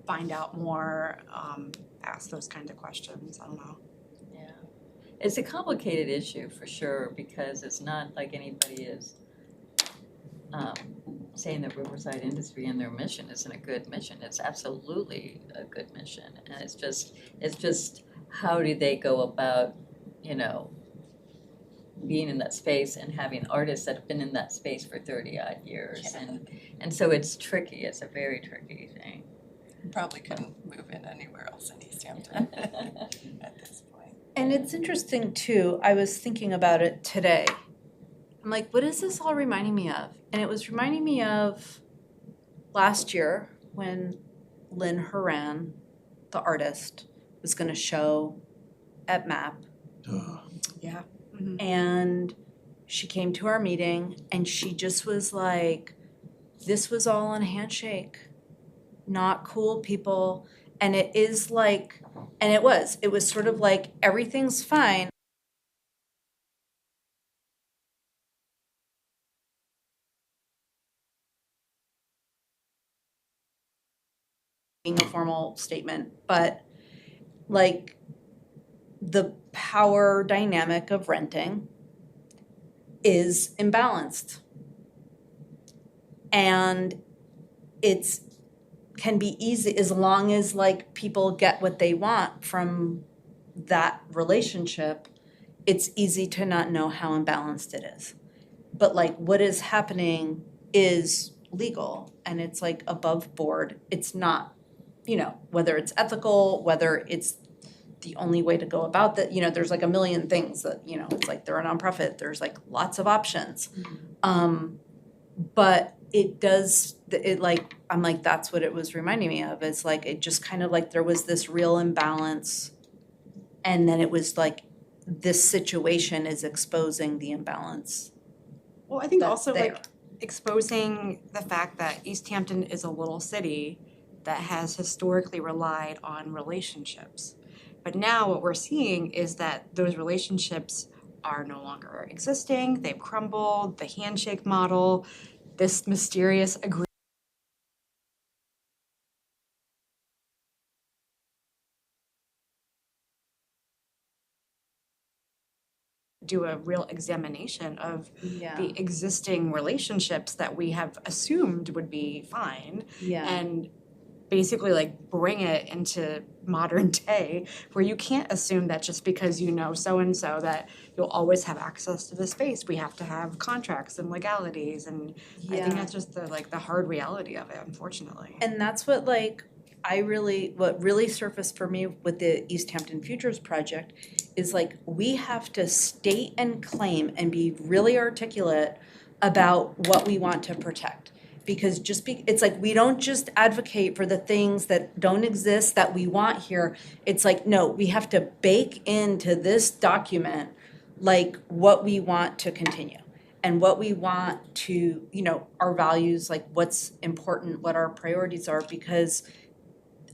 find out more, ask those kinds of questions, I don't know. Yeah. It's a complicated issue for sure, because it's not like anybody is saying that Riverside Industry and their mission isn't a good mission. It's absolutely a good mission, and it's just how do they go about, being in that space and having artists that have been in that space for 30-odd years, and so it's tricky. It's a very tricky thing. You probably couldn't move in anywhere else in Easthampton at this point. And it's interesting too, I was thinking about it today. I'm like, what is this all reminding me of? And it was reminding me of last year when Lynn Horan, the artist, was gonna show at MAP. Duh. And she came to our meeting and she just was like, this was all on a handshake. Not cool, people. And it is like, and it was sort of like everything's fine. Being a formal statement, but like the power dynamic of renting is imbalanced. And it's can be easy as long as like people get what they want from that relationship, it's easy to not know how imbalanced it is. But like what is happening is legal and it's like above board. It's not, you know, whether it's ethical, whether it's the only way to go about that, you know, there's like a million things that, you know, it's like they're a nonprofit, there's like lots of options. But it does, it like, I'm like, that's what it was reminding me of. It's like, it just kind of like there was this real imbalance. And then it was like, this situation is exposing the imbalance. Well, I think That's also there. like exposing the fact that Easthampton is a little city that has historically relied on relationships. But now what we're seeing is that those relationships are no longer existing, they've crumbled, the handshake model, this mysterious agreement do a real examination of Yeah, the existing relationships that we have assumed would be fine yeah. and basically like bring it into modern day where you can't assume that just because you know so and so that you'll always have access to the space. We have to have contracts and legalities, and I think that's just the hard reality of it, unfortunately. And that's what like what really surfaced for me with the Easthampton Futures project is like we have to state and claim and be really articulate about what we want to protect. Because it's like we don't just advocate for the things that don't exist that we want here. It's like, no, we have to bake into this document like what we want to continue and what we want to, you know, our values, like what's important, what our priorities are, because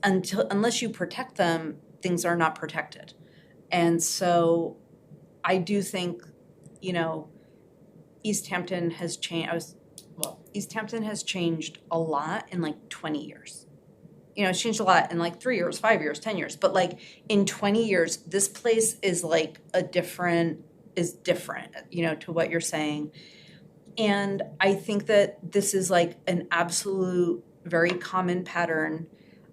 unless you protect them, things are not protected. And so I do think, you know, Easthampton has changed. Easthampton has changed a lot in like 20 years. You know, it's changed a lot in like 3 years, 5 years, 10 years. But like in 20 years, this place is like different, you know, to what you're saying. And I think that this is like an absolute very common pattern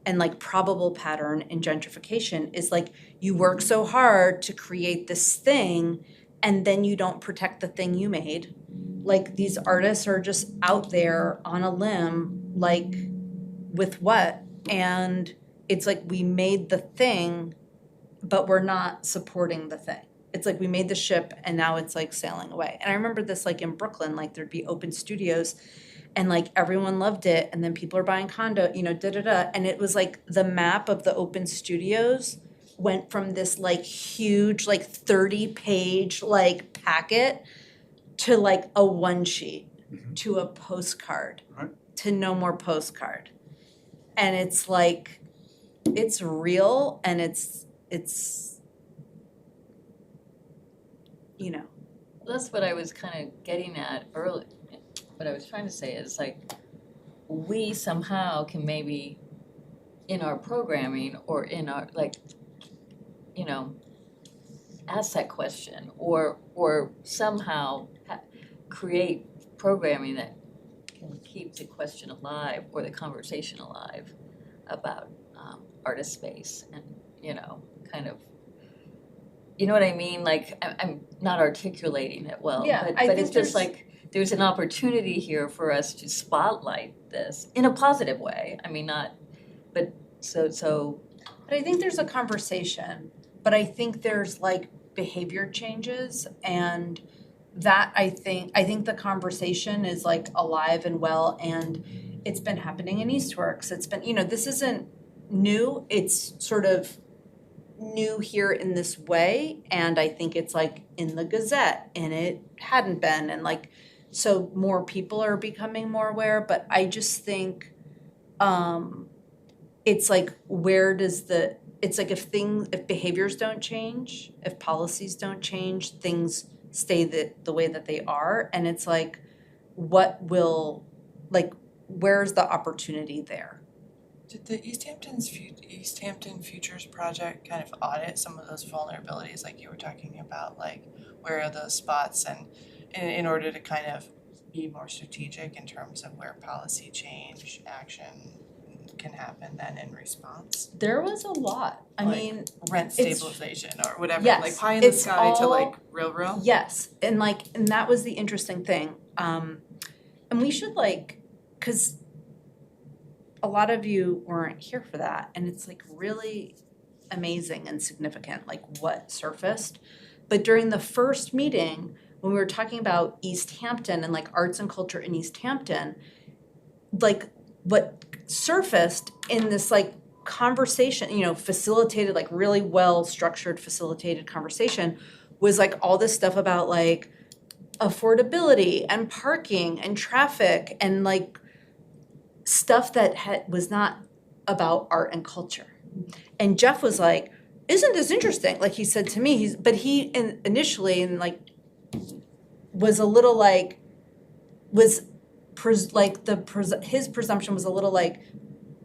and like probable pattern in gentrification is like you work so hard to create this thing and then you don't protect the thing you made. Like these artists are just out there on a limb, like with what? And it's like we made the thing, but we're not supporting the thing. It's like we made the ship and now it's like sailing away. And I remember this like in Brooklyn, like there'd be open studios and like everyone loved it. And then people are buying condo, you know, And it was like the map of the open studios went from this like huge, like 30-page like packet to like a one sheet, to a postcard, Right. to no more postcard. And it's like, it's real and it's, you know. That's what I was kind of getting at early. What I was trying to say is like, we somehow can maybe in our programming or in our like, you know, ask that question or somehow create programming that can keep the question alive or the conversation alive about artist space and, you know, kind of, you know what I mean? Like, I'm not articulating it well, Yeah, but it's just like, there's an opportunity here for us to spotlight this in a positive way. I mean, not, but so. But I think there's a conversation, but I think there's like behavior changes and that I think the conversation is like alive and well and it's been happening in Eastworks. It's been, you know, this isn't new. It's sort of new here in this way, and I think it's like in the Gazette, and it hadn't been, and like, so more people are becoming more aware, but I just think it's like, it's like if behaviors don't change, if policies don't change, things stay the way that they are, and it's like, where's the opportunity there? Did the Easthampton Futures Project kind of audit some of those vulnerabilities like you were talking about, like where are those spots, and in order to kind of be more strategic in terms of where policy change, action can happen then in response? There was a lot. I Like mean, rent stabilization or whatever, Yes, like pie in the it's sky to all- like real. yes, and that was the interesting thing. And we should cause a lot of you weren't here for that, and it's like really amazing and significant, like what surfaced. But during the first meeting, when we were talking about Easthampton and like arts and culture in Easthampton, like what surfaced in this like conversation, facilitated, like really well structured, facilitated conversation, was like all this stuff about like affordability and parking and traffic and like stuff that was not about art and culture. And Jeff was like, "Isn't this interesting?" Like he said to me, initially was a little like his presumption was a little like,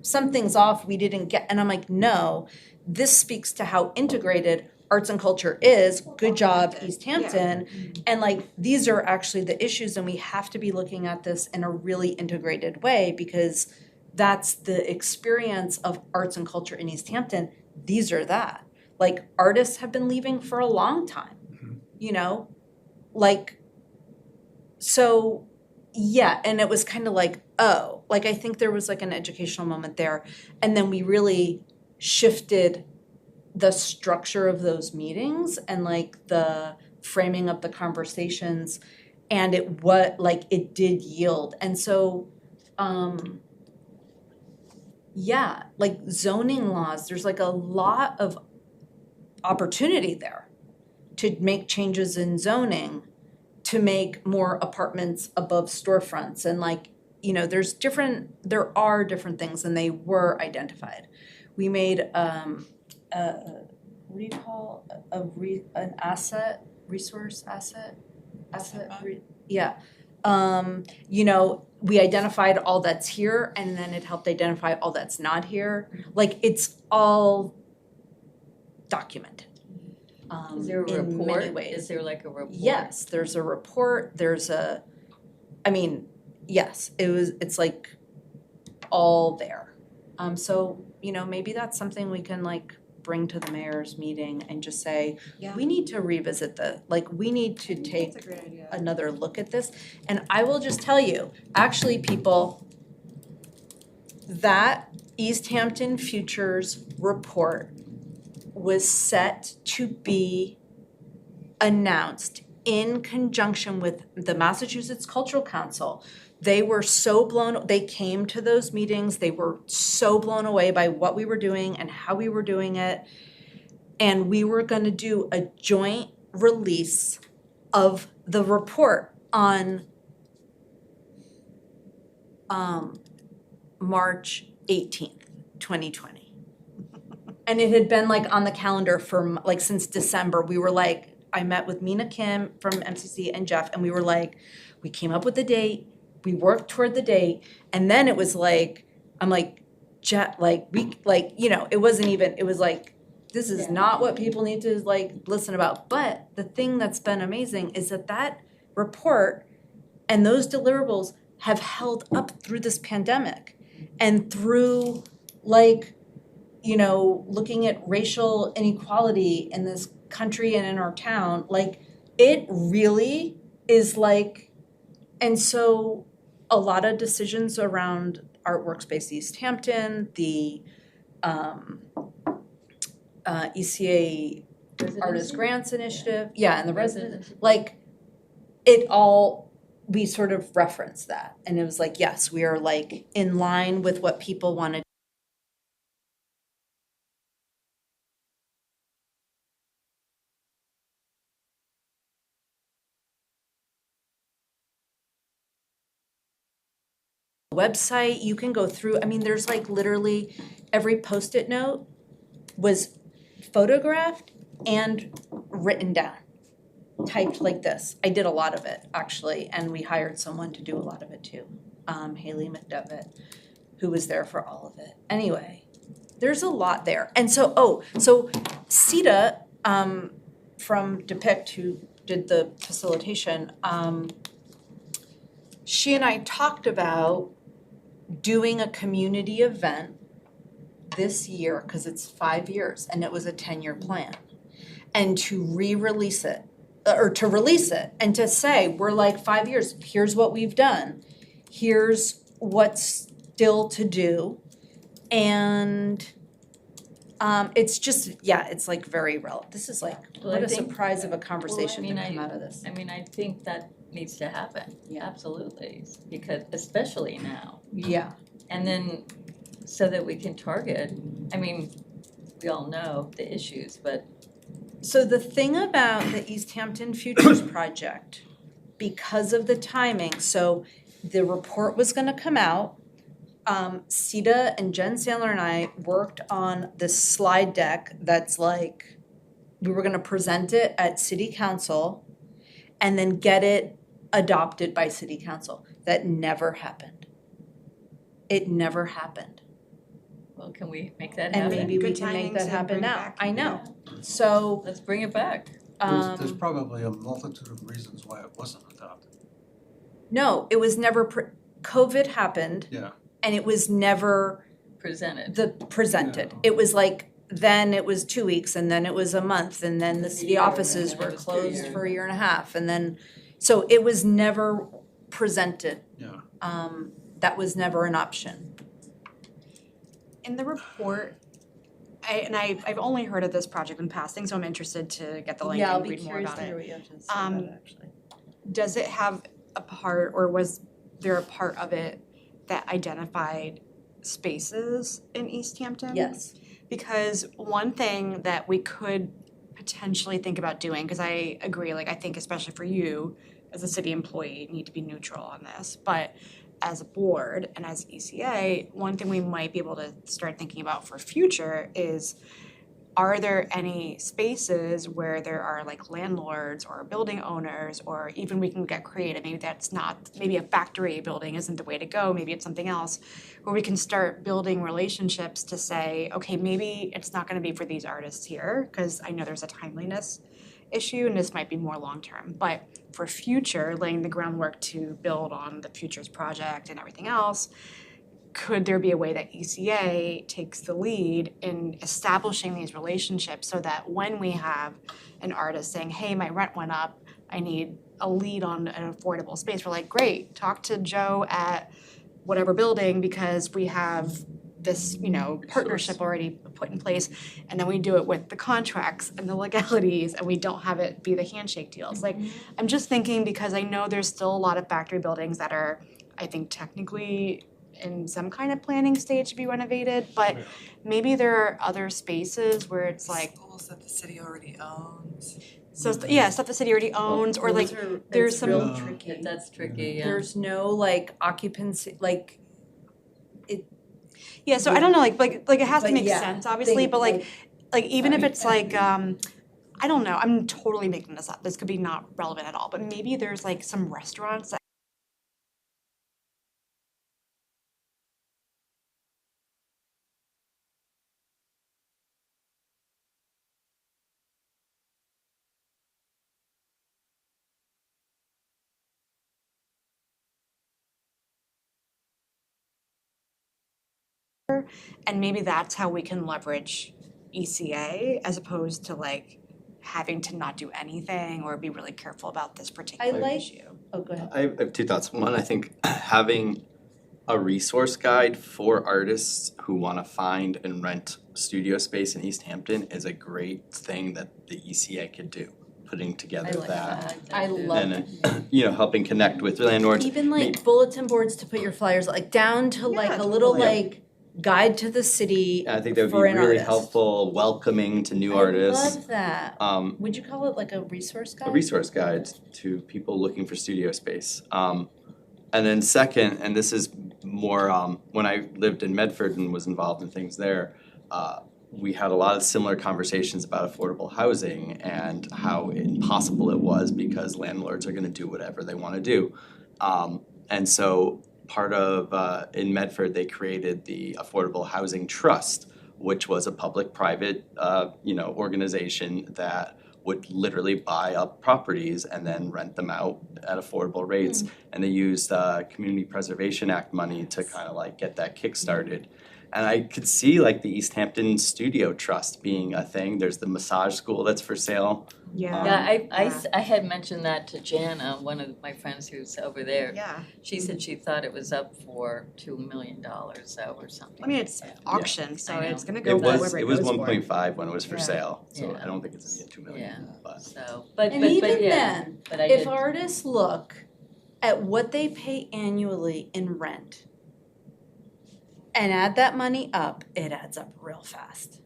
something's off, we didn't get, and I'm like, no, this speaks to how integrated arts and culture is. Good job, Easthampton. And like, these are actually the issues, and we have to be looking at this in a really integrated way, because that's the experience of arts and culture in Easthampton. These are that. Like, artists have been leaving for a long time, so yeah, and it was kind of like, oh, like I think there was like an educational moment there. And then we really shifted the structure of those meetings and like the framing of the conversations, and it did yield. And so like zoning laws, there's like a lot of opportunity there to make changes in zoning, to make more apartments above storefronts, and there are different things, and they were identified. We made what do you call an asset resource asset yeah. We identified all that's here, and then it helped identify all that's not here. Like, it's all documented. Is there a in report? many ways. Is there like a report? Yes, there's a report, it's like all there. So, maybe that's something we can like bring to the mayor's meeting and just say, Yeah. we need to revisit we need to take That's a great idea. another look at this. And I will just tell you, actually, people, that Easthampton Futures report was set to be announced in conjunction with the Massachusetts Cultural Council. They came to those meetings, they were so blown away by what we were doing and how we were doing it. And we were gonna do a joint release of the report on March 18th, 2020. And it had been like on the calendar for like since December. We were like, I met with Mina Kim from MCC and Jeff, and we were like, we came up with the date, we worked toward the date, and then it was like, I'm like, Jeff, it wasn't even, it was like, this is not what people need to like listen about. But the thing that's been amazing is that report and those deliverables have held up through this pandemic, and through looking at racial inequality in this country and in our town. Like, it really is like, and so a lot of decisions around Art Workspace Easthampton, the ECA Artist Grants Initiative, and the resident, we sort of referenced that, and it was like, yes, we are like in line with what people wanted website, you can go through, I mean, there's like literally every Post-it note was photographed and written down, typed like this. I did a lot of it, actually, and we hired someone to do a lot of it too, Haley McDevitt, who was there for all of it. Anyway, there's a lot there. And so, so Sita, from Depict, who did the facilitation, she and I talked about doing a community event this year, because it's 5 years, and it was a 10-year plan, and to re-release it, or to release it, and to say, we're like 5 years, here's what we've done, here's what's still to do, and it's just, yeah, it's like very relevant. This is like, Well, what I a think- surprise of a conversation to Well, I come mean, out of this. I think that needs to happen, Yeah. absolutely, because especially now. Yeah. And then, so that we can target, I mean, we all know the issues, but So the thing about the Easthampton Futures Project, because of the timing, so the report was gonna come out. Sita and Jen Sandler and I worked on this slide deck that's like, we were gonna present it at city council and then get it adopted by city council. That never happened. It never happened. well, can we make that And happen? maybe we Good can make timing that to happen bring it now. back. I know. So, Let's bring it back. There's probably a multitude of reasons why it wasn't adopted. no, it was never, COVID happened. Yeah. And it was never Presented. presented. Yeah. It was like, then it was 2 weeks, and then it was a month, and then the A city year, offices and then were it was closed 2 years. for a year and a half, and then, so it was never presented. Yeah. That was never an option. In the report, I've only heard of this project in passing, so I'm interested to get the link Yeah, I'll and be read more curious about to it. hear what you have to say about it, actually. Does it have a part, or was there a part of it that identified spaces in Easthampton? Yes. Because one thing that we could potentially think about doing, because I agree, like I think especially for you as a city employee, you need to be neutral on this, but as a board and as ECA, one thing we might be able to start thinking about for future is, are there any spaces where there are like landlords or building owners, or even we can get creative, maybe that's not, maybe a factory building isn't the way to go, maybe it's something else, where we can start building relationships to say, okay, maybe it's not gonna be for these artists here, because I know there's a timeliness issue and this might be more long-term, but for future, laying the groundwork to build on the Futures project and everything else, could there be a way that ECA takes the lead in establishing these relationships so that when we have an artist saying, hey, my rent went up, I need a lead on an affordable space, we're like, great, talk to Joe at whatever building because we have this, partnership already put in place, and then we do it with the contracts and the legalities, and we don't have it be the handshake deals. Like, I'm just thinking, because I know there's still a lot of factory buildings that are, I think, technically in some kind of planning stage to be renovated, but maybe there are other spaces where it's like, Schools that the city already owns. stuff the city already owns, or like, there's some- Real tricky. That's tricky, yeah. There's no like occupancy, like, yeah, so I don't know, like it has to But make yeah, sense, obviously, but like even if it's like, I don't know, I'm totally making this up, this could be not relevant at all, but maybe there's like some restaurants that and maybe that's how we can leverage ECA as opposed to like having to not do anything or be really careful about this particular like- issue. oh, go ahead. I have two thoughts. One, I think having a resource guide for artists who want to find and rent studio space in Easthampton is a great thing that the ECA could do, putting together I like that. I love it. And, helping connect with landlords. Even like bulletin boards to put your flyers, like down to like Yeah, a little totally. like guide to the city I think that would for be an really artist. helpful, welcoming to new I artists. love that. Would you call it like a resource guide? A resource guide to people looking for studio space. And then second, and this is more, when I lived in Medford and was involved in things there, we had a lot of similar conversations about affordable housing and how impossible it was because landlords are gonna do whatever they wanna do. And so part of, in Medford, they created the Affordable Housing Trust, which was a public-private, organization that would literally buy up properties and then rent them out at affordable rates. And they used Community Preservation Act money to kind of like get that kick-started. And I could see like the Easthampton Studio Trust being a thing. There's the massage school that's for sale. Yeah. Yeah, I had mentioned that to Jana, one of my friends who's over there. Yeah. She said she thought it was up for $2 million though or something. I mean, it's Yeah. auction, so I know. it's gonna go It wherever was, it it was goes for. 1.5 when it was for Yeah. sale, so Yeah. I don't think it's gonna get 2 million, but. So, but And even yeah, then, but I if did, artists look at what they pay annually in rent and add that money up, it adds up real fast.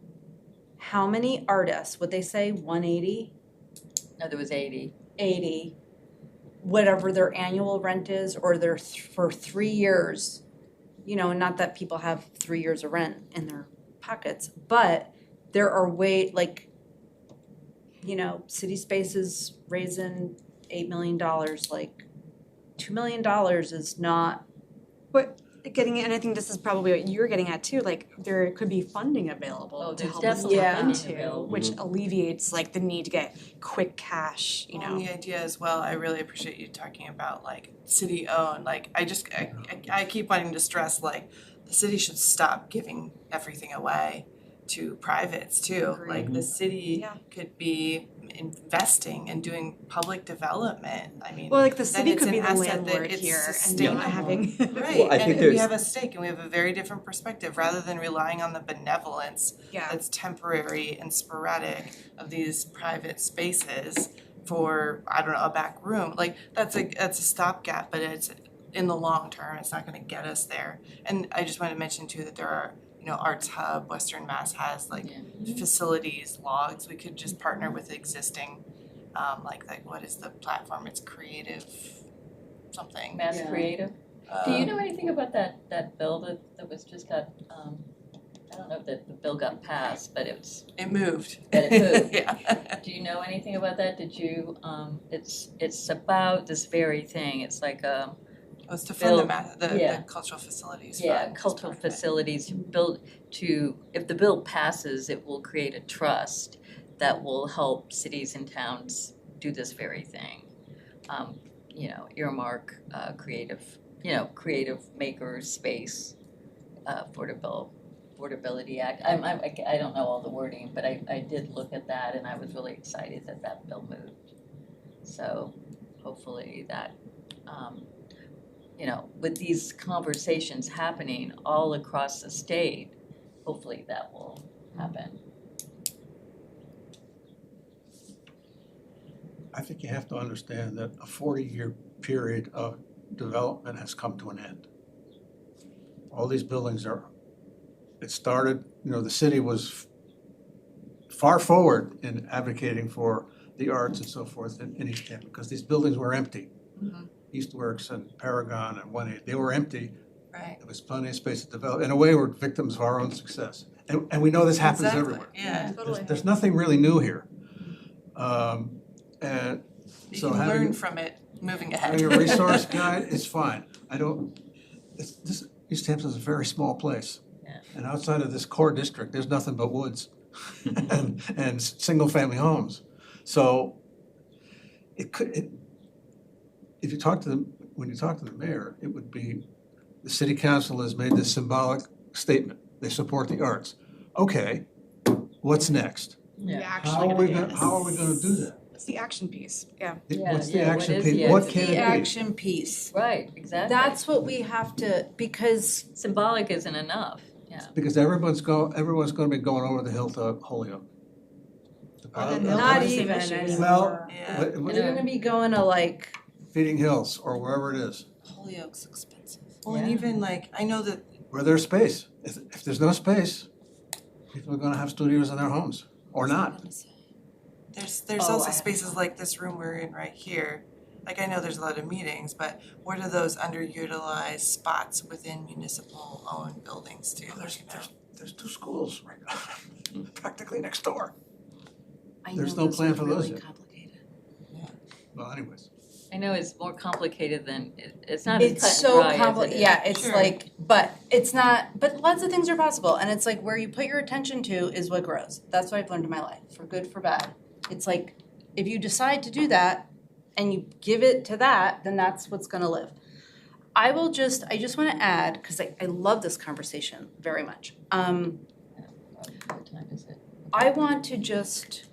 How many artists, would they say 180, no, there was 80. 80, whatever their annual rent is, or their for 3 years, not that people have 3 years of rent in their pockets, but there are City Spaces raising $8 million, like $2 million is not. But and I think this is probably what you're getting at too, like there could be funding available Oh, to there's help us definitely tap funding into, available. which alleviates like the need to get quick cash, Well, and the idea as well, I really appreciate you talking about like city owned, like I keep wanting to stress like the city should stop giving everything away to privates too. Agreed. Like the city Yeah. could be investing and doing public development. I mean, Well, like the then city it's could an be the asset that landlord it's here and sustainable. not having. Right, Well, I think and we there's- have a stake and we have a very different perspective rather than relying on the benevolence Yeah. that's temporary and sporadic of these private spaces for, I don't know, a back room. Like that's a stopgap, but it's in the long term, it's not gonna get us there. And I just wanted to mention too that there are, Arts Hub, Western Mass has like facilities, logs, we could just partner with existing, like what is the platform? It's creative something. Mass Yeah. Creative. Do you know anything about that bill that was just got, I don't know if the bill got passed, but It moved. But it moved. Yeah. do you know anything about that? Did you, it's about this very thing, it's like It's to fund Bill, the yeah. cultural facilities yeah, fund. cultural facilities built if the bill passes, it will create a trust that will help cities and towns do this very thing. Earmark creative makers space for the bill. Affordability Act. I don't know all the wording, but I did look at that and I was really excited that bill moved. So hopefully that, with these conversations happening all across the state, hopefully that will happen. I think you have to understand that a 40-year period of development has come to an end. All these buildings it started, the city was far forward in advocating for the arts and so forth in Easthampton, because these buildings were empty. Mhm. Eastworks and Paragon and 180, they were empty. Right. There was plenty of space to develop. In a way, we're victims of our own success. And we know this happens Exactly, everywhere. yeah. There's nothing really new here. And You so can having learn from it moving ahead. having a resource guide is fine. Easthampton's a very small place. Yeah. And outside of this core district, there's nothing but woods and single-family homes. So if you talk to when you talk to the mayor, it would be, the city council has made this symbolic statement. They support the arts. Okay, what's next? Yeah. How are we gonna do that? It's the action piece, yeah. Yeah, What's the yeah, what action is piece? the What action can The it be? action piece. Right, exactly. That's what we have to, because Symbolic isn't enough, yeah. Because everyone's gonna be going over the hill to Holyoke. And they'll Not have the same even issues. anymore. Well, Yeah. they're gonna be going to like Feeding Hills or wherever it is, Holyoke's expensive. Well, and Yeah. even I know that where there's space. If there's no space, people are gonna have studios in their homes, or not. there's Oh, also I- spaces like this room we're in right here like I know there's a lot of meetings, but what are those underutilized spots within municipal owned buildings too, There's two schools right now, practically next door. I There's know no this plan is for those really yet. complicated. Well, anyways, I know it's more complicated than, it's not as cut It's and so dry as it complicated, is. yeah, it's Sure. like, but it's not, but lots of things are possible, and it's like where you put your attention to is what grows. That's what I've learned in my life, for good, for bad. It's like, if you decide to do that, and you give it to that, then that's what's gonna live. I just wanna add, cause I love this conversation very much. What time is it? I want to just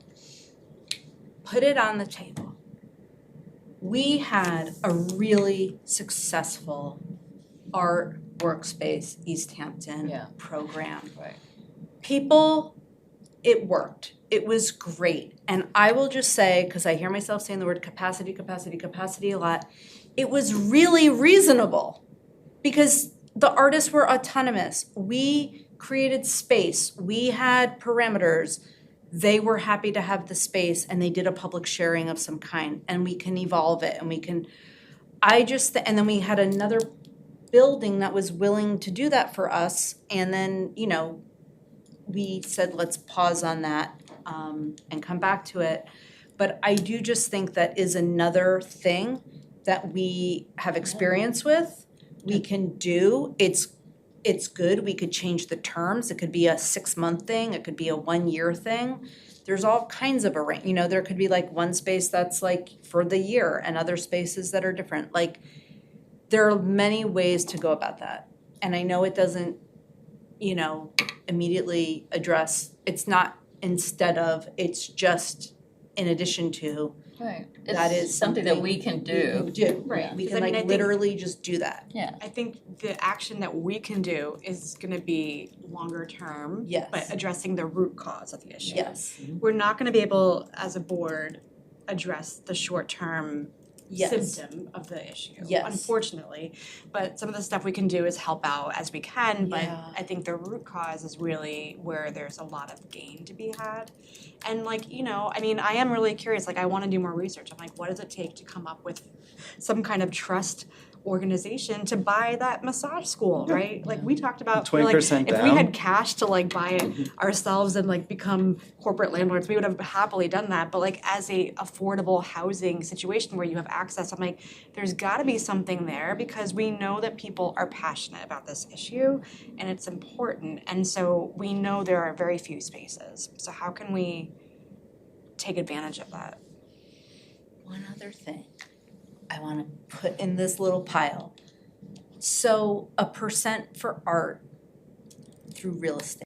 put it on the table. We had a really successful art workspace Easthampton Yeah. program. Right. People, it worked. It was great. And I will just say, because I hear myself saying the word capacity a lot, it was really reasonable because the artists were autonomous. We created space. We had parameters. They were happy to have the space and they did a public sharing of some kind and we can evolve it and we can, and then we had another building that was willing to do that for us. And then, we said, let's pause on that and come back to it. But I do just think that is another thing that we have experience with, we can do. It's good, we could change the terms, it could be a 6-month thing, it could be a 1-year thing. There's all kinds of there could be like one space that's like for the year and other spaces that are different. Like, there are many ways to go about that. And I know it doesn't, immediately address, it's not instead of, it's just in addition to. Right. That It's is something that something we can We do. can do, Right. we Because can I think literally just do that. Yeah. I think the action that we can do is gonna be longer term. Yes. But addressing the root cause of the issue. Yes, We're not gonna be able, as a board, address the short-term yes, symptom of the issue, Yes. unfortunately. But some of the stuff we can do is help out as we can, but Yeah. I think the root cause is really where there's a lot of gain to be had. And I am really curious, I wanna do more research. I'm like, what does it take to come up with some kind of trust organization to buy that massage school, right? Like, we talked about, we're like, 20% if we down. had cash to buy it ourselves and become corporate landlords, we would have happily done that. But as a affordable housing situation where you have access, I'm like, there's gotta be something there because we know that people are passionate about this issue and it's important. And so we know there are very few spaces. So how can we take advantage of that? one other thing I wanna put in this little pile. So a percent for art through real estate.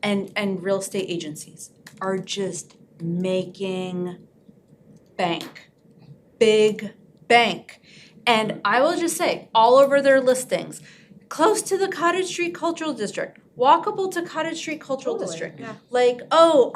And real estate agencies are just making bank, big bank. And I will just say, all over their listings, close to the Cottage Street Cultural District, walkable to Cottage Street Cultural District. Yeah.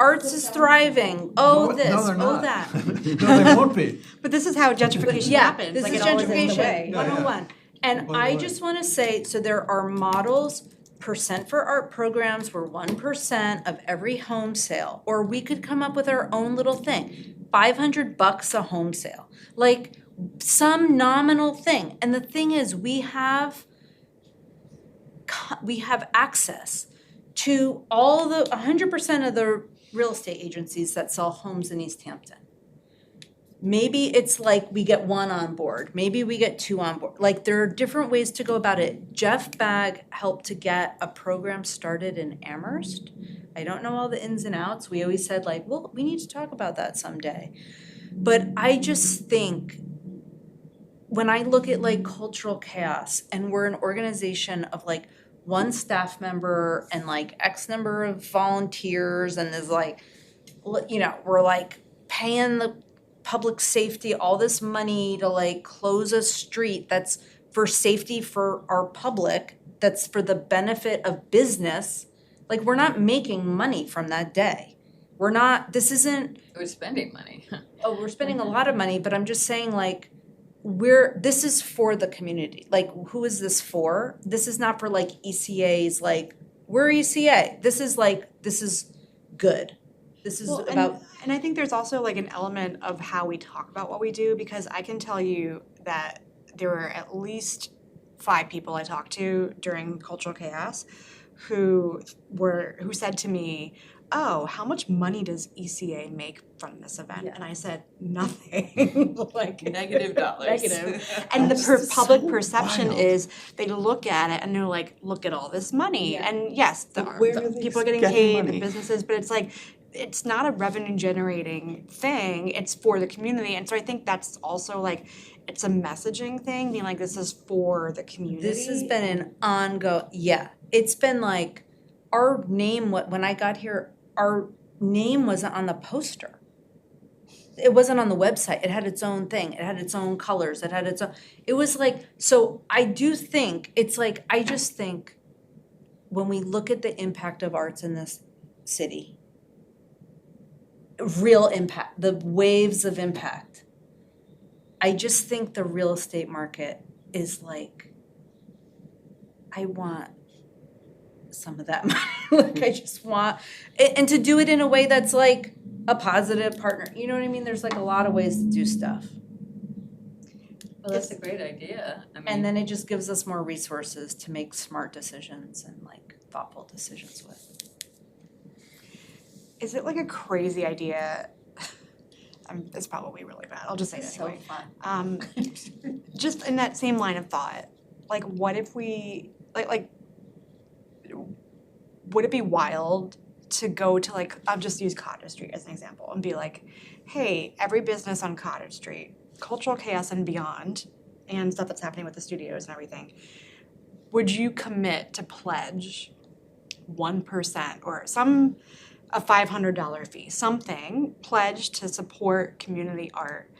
Arts is thriving, no, this, no, they're not. that. No, they won't be. But this is how gentrification Yeah, happens. this Like, is it always the gentrification way. 101. And By the I way. just wanna say, so there are models, percent for art programs were 1% of every home sale. Or we could come up with our own little thing, $500 a home sale. Some nominal thing. And the thing is, we have access to all the 100% of the real estate agencies that sell homes in Easthampton. Maybe it's we get 1 on board, maybe we get 2 on board. There are different ways to go about it. Jeff Bagg helped to get a program started in Amherst. I don't know all the ins and outs. We always said well, we need to talk about that someday. But I just think when I look at cultural chaos and we're an organization of 1 staff member and X number of volunteers and there's we're paying the public safety all this money to close a street that's for safety for our public, that's for the benefit of business. We're not making money from that day. We're not, this isn't, We're spending money. we're spending a lot of money, but I'm just saying this is for the community. Like, who is this for? This is not for like ECAs, like, we're ECA. This is good. This is Well, about, and I think there's also like an element of how we talk about what we do, because I can tell you that there were at least 5 people I talked to during Cultural Chaos who said to me, "Oh, how much money does ECA make from this event?" Yeah. And I said, "Nothing." Like Negative dollars. Negative. And the public perception is they look at it and they're like, "Look at all this money." Yeah. And yes, But where are the they people are getting getting paid, money? the businesses, but it's like it's not a revenue generating thing. It's for the community. And so I think that's also like it's a messaging thing, being like this is for the community. this has been an ongoing, it's been like, our name, when I got here, our name wasn't on the poster. It wasn't on the website. It had its own thing. It had its own colors. It had its own, it was like, so I do think, it's like, I just think when we look at the impact of arts in this city, real impact, the waves of impact, I just think the real estate market is like, I want some of that money. Like, I just want, and to do it in a way that's like a positive partner. You know what I mean? There's like a lot of ways to do stuff. Well, that's a great idea. I mean, And then it just gives us more resources to make smart decisions and like thoughtful decisions with. Is it like a crazy idea? It's probably really bad. I'll just say it So anyway. fun. Just in that same line of thought, like what if we like would it be wild to go to like, I'll just use Cottage Street as an example and be like, hey, every business on Cottage Street, Cultural Chaos and beyond, and stuff that's happening with the studios and everything, would you commit to pledge 1% or a $500 fee, something, pledge to support community art?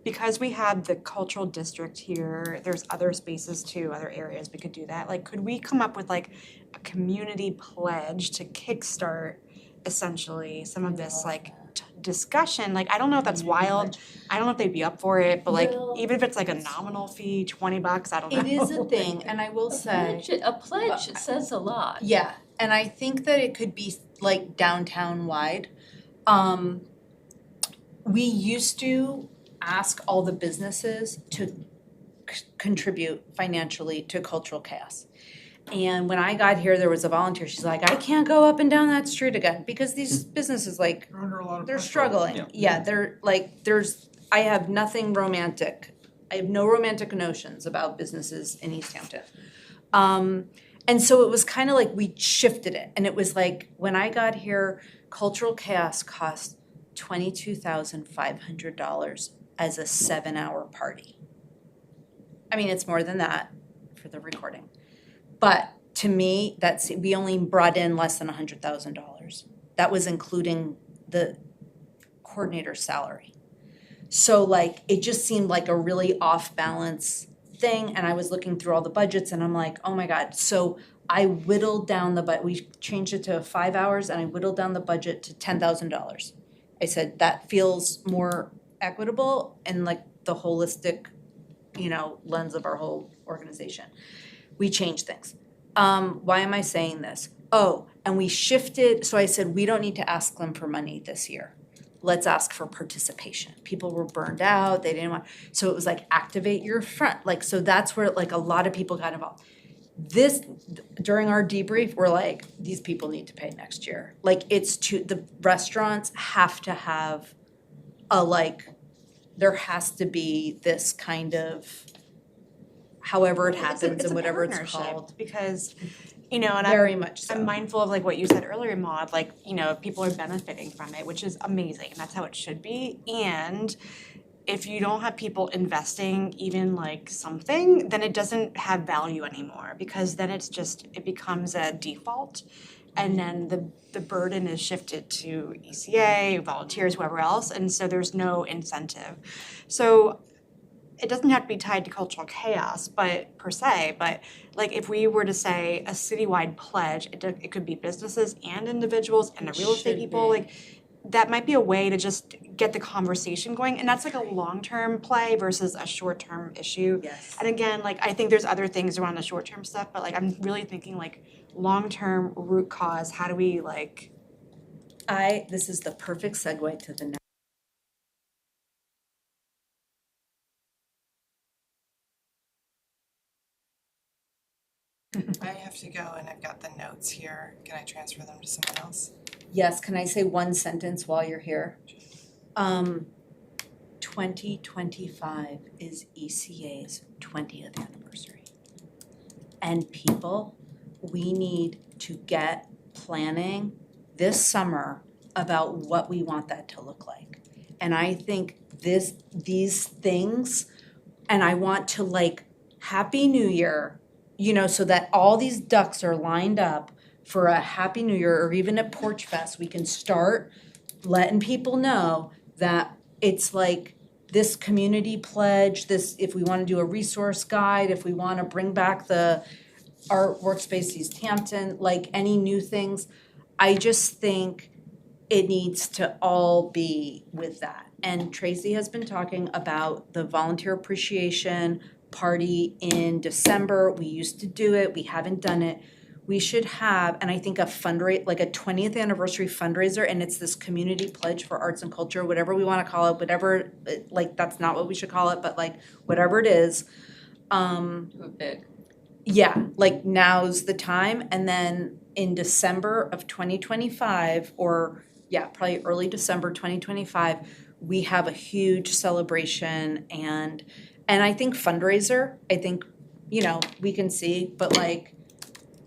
Because we have the cultural district here, there's other spaces too, other areas we could do that. Like, could we come up with like a community pledge to kickstart essentially some of this like discussion? Like, I don't know if that's wild. I don't know if they'd be up for it, but like, Well, even if it's like a nominal fee, $20, I don't know. It is a thing, and I will say, a pledge says a lot. yeah, and I think that it could be like downtown wide. We used to ask all the businesses to contribute financially to Cultural Chaos. And when I got here, there was a volunteer, she's like, I can't go up and down that street again, because these businesses, like, They're under a lot of they're pressure. struggling. Yeah. Yeah, they're like, I have nothing romantic. I have no romantic notions about businesses in Easthampton. And so it was kind of like we shifted it. And it was like, when I got here, Cultural Chaos cost $22,500 as a 7-hour party. I mean, it's more than that for the recording. But to me, we only brought in less than $100,000. That was including the coordinator's salary. So like, it just seemed like a really off balance thing. And I was looking through all the budgets and I'm like, oh my God. So I whittled down we changed it to 5 hours and I whittled down the budget to $10,000. I said, that feels more equitable and like the holistic, lens of our whole organization. We changed things. Why am I saying this? Oh, and we shifted, so I said, we don't need to ask them for money this year. Let's ask for participation. People were burned out, they didn't want, so it was like, activate your front. Like, so that's where like a lot of people got involved. During our debrief, we're like, these people need to pay next year. Like, the restaurants have to have there has to be this kind of, however it happens and whatever it's called. Because, and Very much so. I'm mindful of like what you said earlier, Maude, like, people are benefiting from it, which is amazing, and that's how it should be. And if you don't have people investing even like something, then it doesn't have value anymore, because then it becomes a default. And then the burden is shifted to ECA, volunteers, whoever else, and so there's no incentive. So it doesn't have to be tied to Cultural Chaos, but like if we were to say a citywide pledge, it could be businesses and individuals and the real estate should people, be. like that might be a way to just get the conversation going, and that's like a long-term play versus a short-term issue. Yes. And again, like, I think there's other things around the short-term stuff, but like, I'm really thinking like long-term root cause, how do we like, This is the perfect segue to the next. I have to go and I've got the notes here. Can I transfer them to someone else? Yes, can I say one sentence while you're here? 2025 is ECA's 20th anniversary. And people, we need to get planning this summer about what we want that to look like. And I think these things, and I want to like, Happy New Year, you know, so that all these ducks are lined up for a Happy New Year, or even at Porch Fest, we can start letting people know that it's like this community pledge, this, if we wanna do a resource guide, if we wanna bring back the art workspace Easthampton, like any new things, I just think it needs to all be with that. And Tracy has been talking about the volunteer appreciation party in December. We used to do it, we haven't done it. We should have, and I think a like a 20th anniversary fundraiser, and it's this community pledge for arts and culture, whatever we wanna call it, whatever, like, that's not what we should call it, but like, whatever it is. Do it big. Yeah, like now's the time, and then in December of 2025, or yeah, probably early December 2025, we have a huge celebration and I think fundraiser, I think, you know, we can see, but like,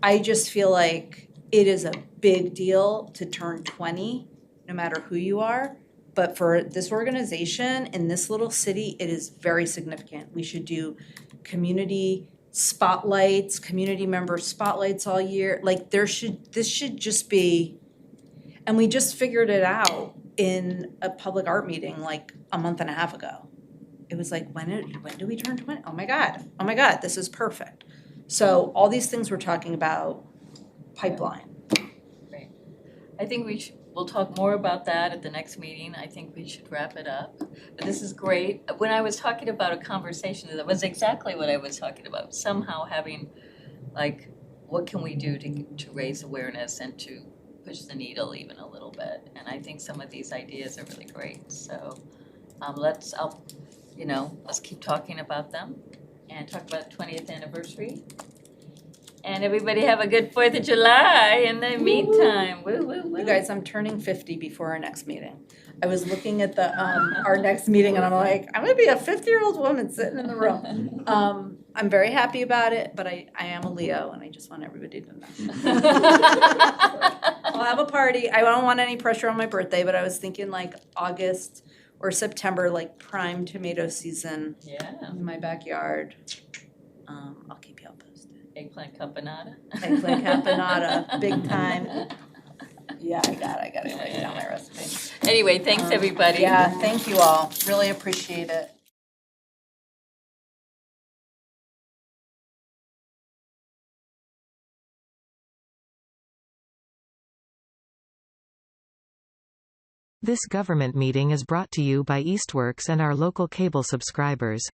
I just feel like it is a big deal to turn 20, no matter who you are. But for this organization in this little city, it is very significant. We should do community spotlights, community member spotlights all year. Like this should just be, and we just figured it out in a public art meeting like a month and a half ago. It was like, when do we turn 20? Oh my God, this is perfect. So all these things we're talking about, pipeline. Great. I think we'll talk more about that at the next meeting. I think we should wrap it up. But this is great. When I was talking about a conversation, that was exactly what I was talking about. Somehow having, like, what can we do to raise awareness and to push the needle even a little bit? And I think some of these ideas are really great. So let's keep talking about them and talk about the 20th anniversary. And everybody have a good 4th of July in the meantime. Woo, woo, woo. You guys, I'm turning 50 before our next meeting. I was looking at the our next meeting and I'm like, I'm gonna be a 50-year-old woman sitting in the room. I'm very happy about it, but I am a Leo and I just want everybody to know. I'll have a party. I don't want any pressure on my birthday, but I was thinking like August or September, like prime tomato season Yeah. in my backyard. I'll keep you all posted. Eggplant campanata. Eggplant campanata, big time. Yeah, I got it right down my recipe. Anyway, thanks everybody. Yeah, thank you all. Really appreciate it. This government meeting is brought to you by Eastworks and our local cable subscribers.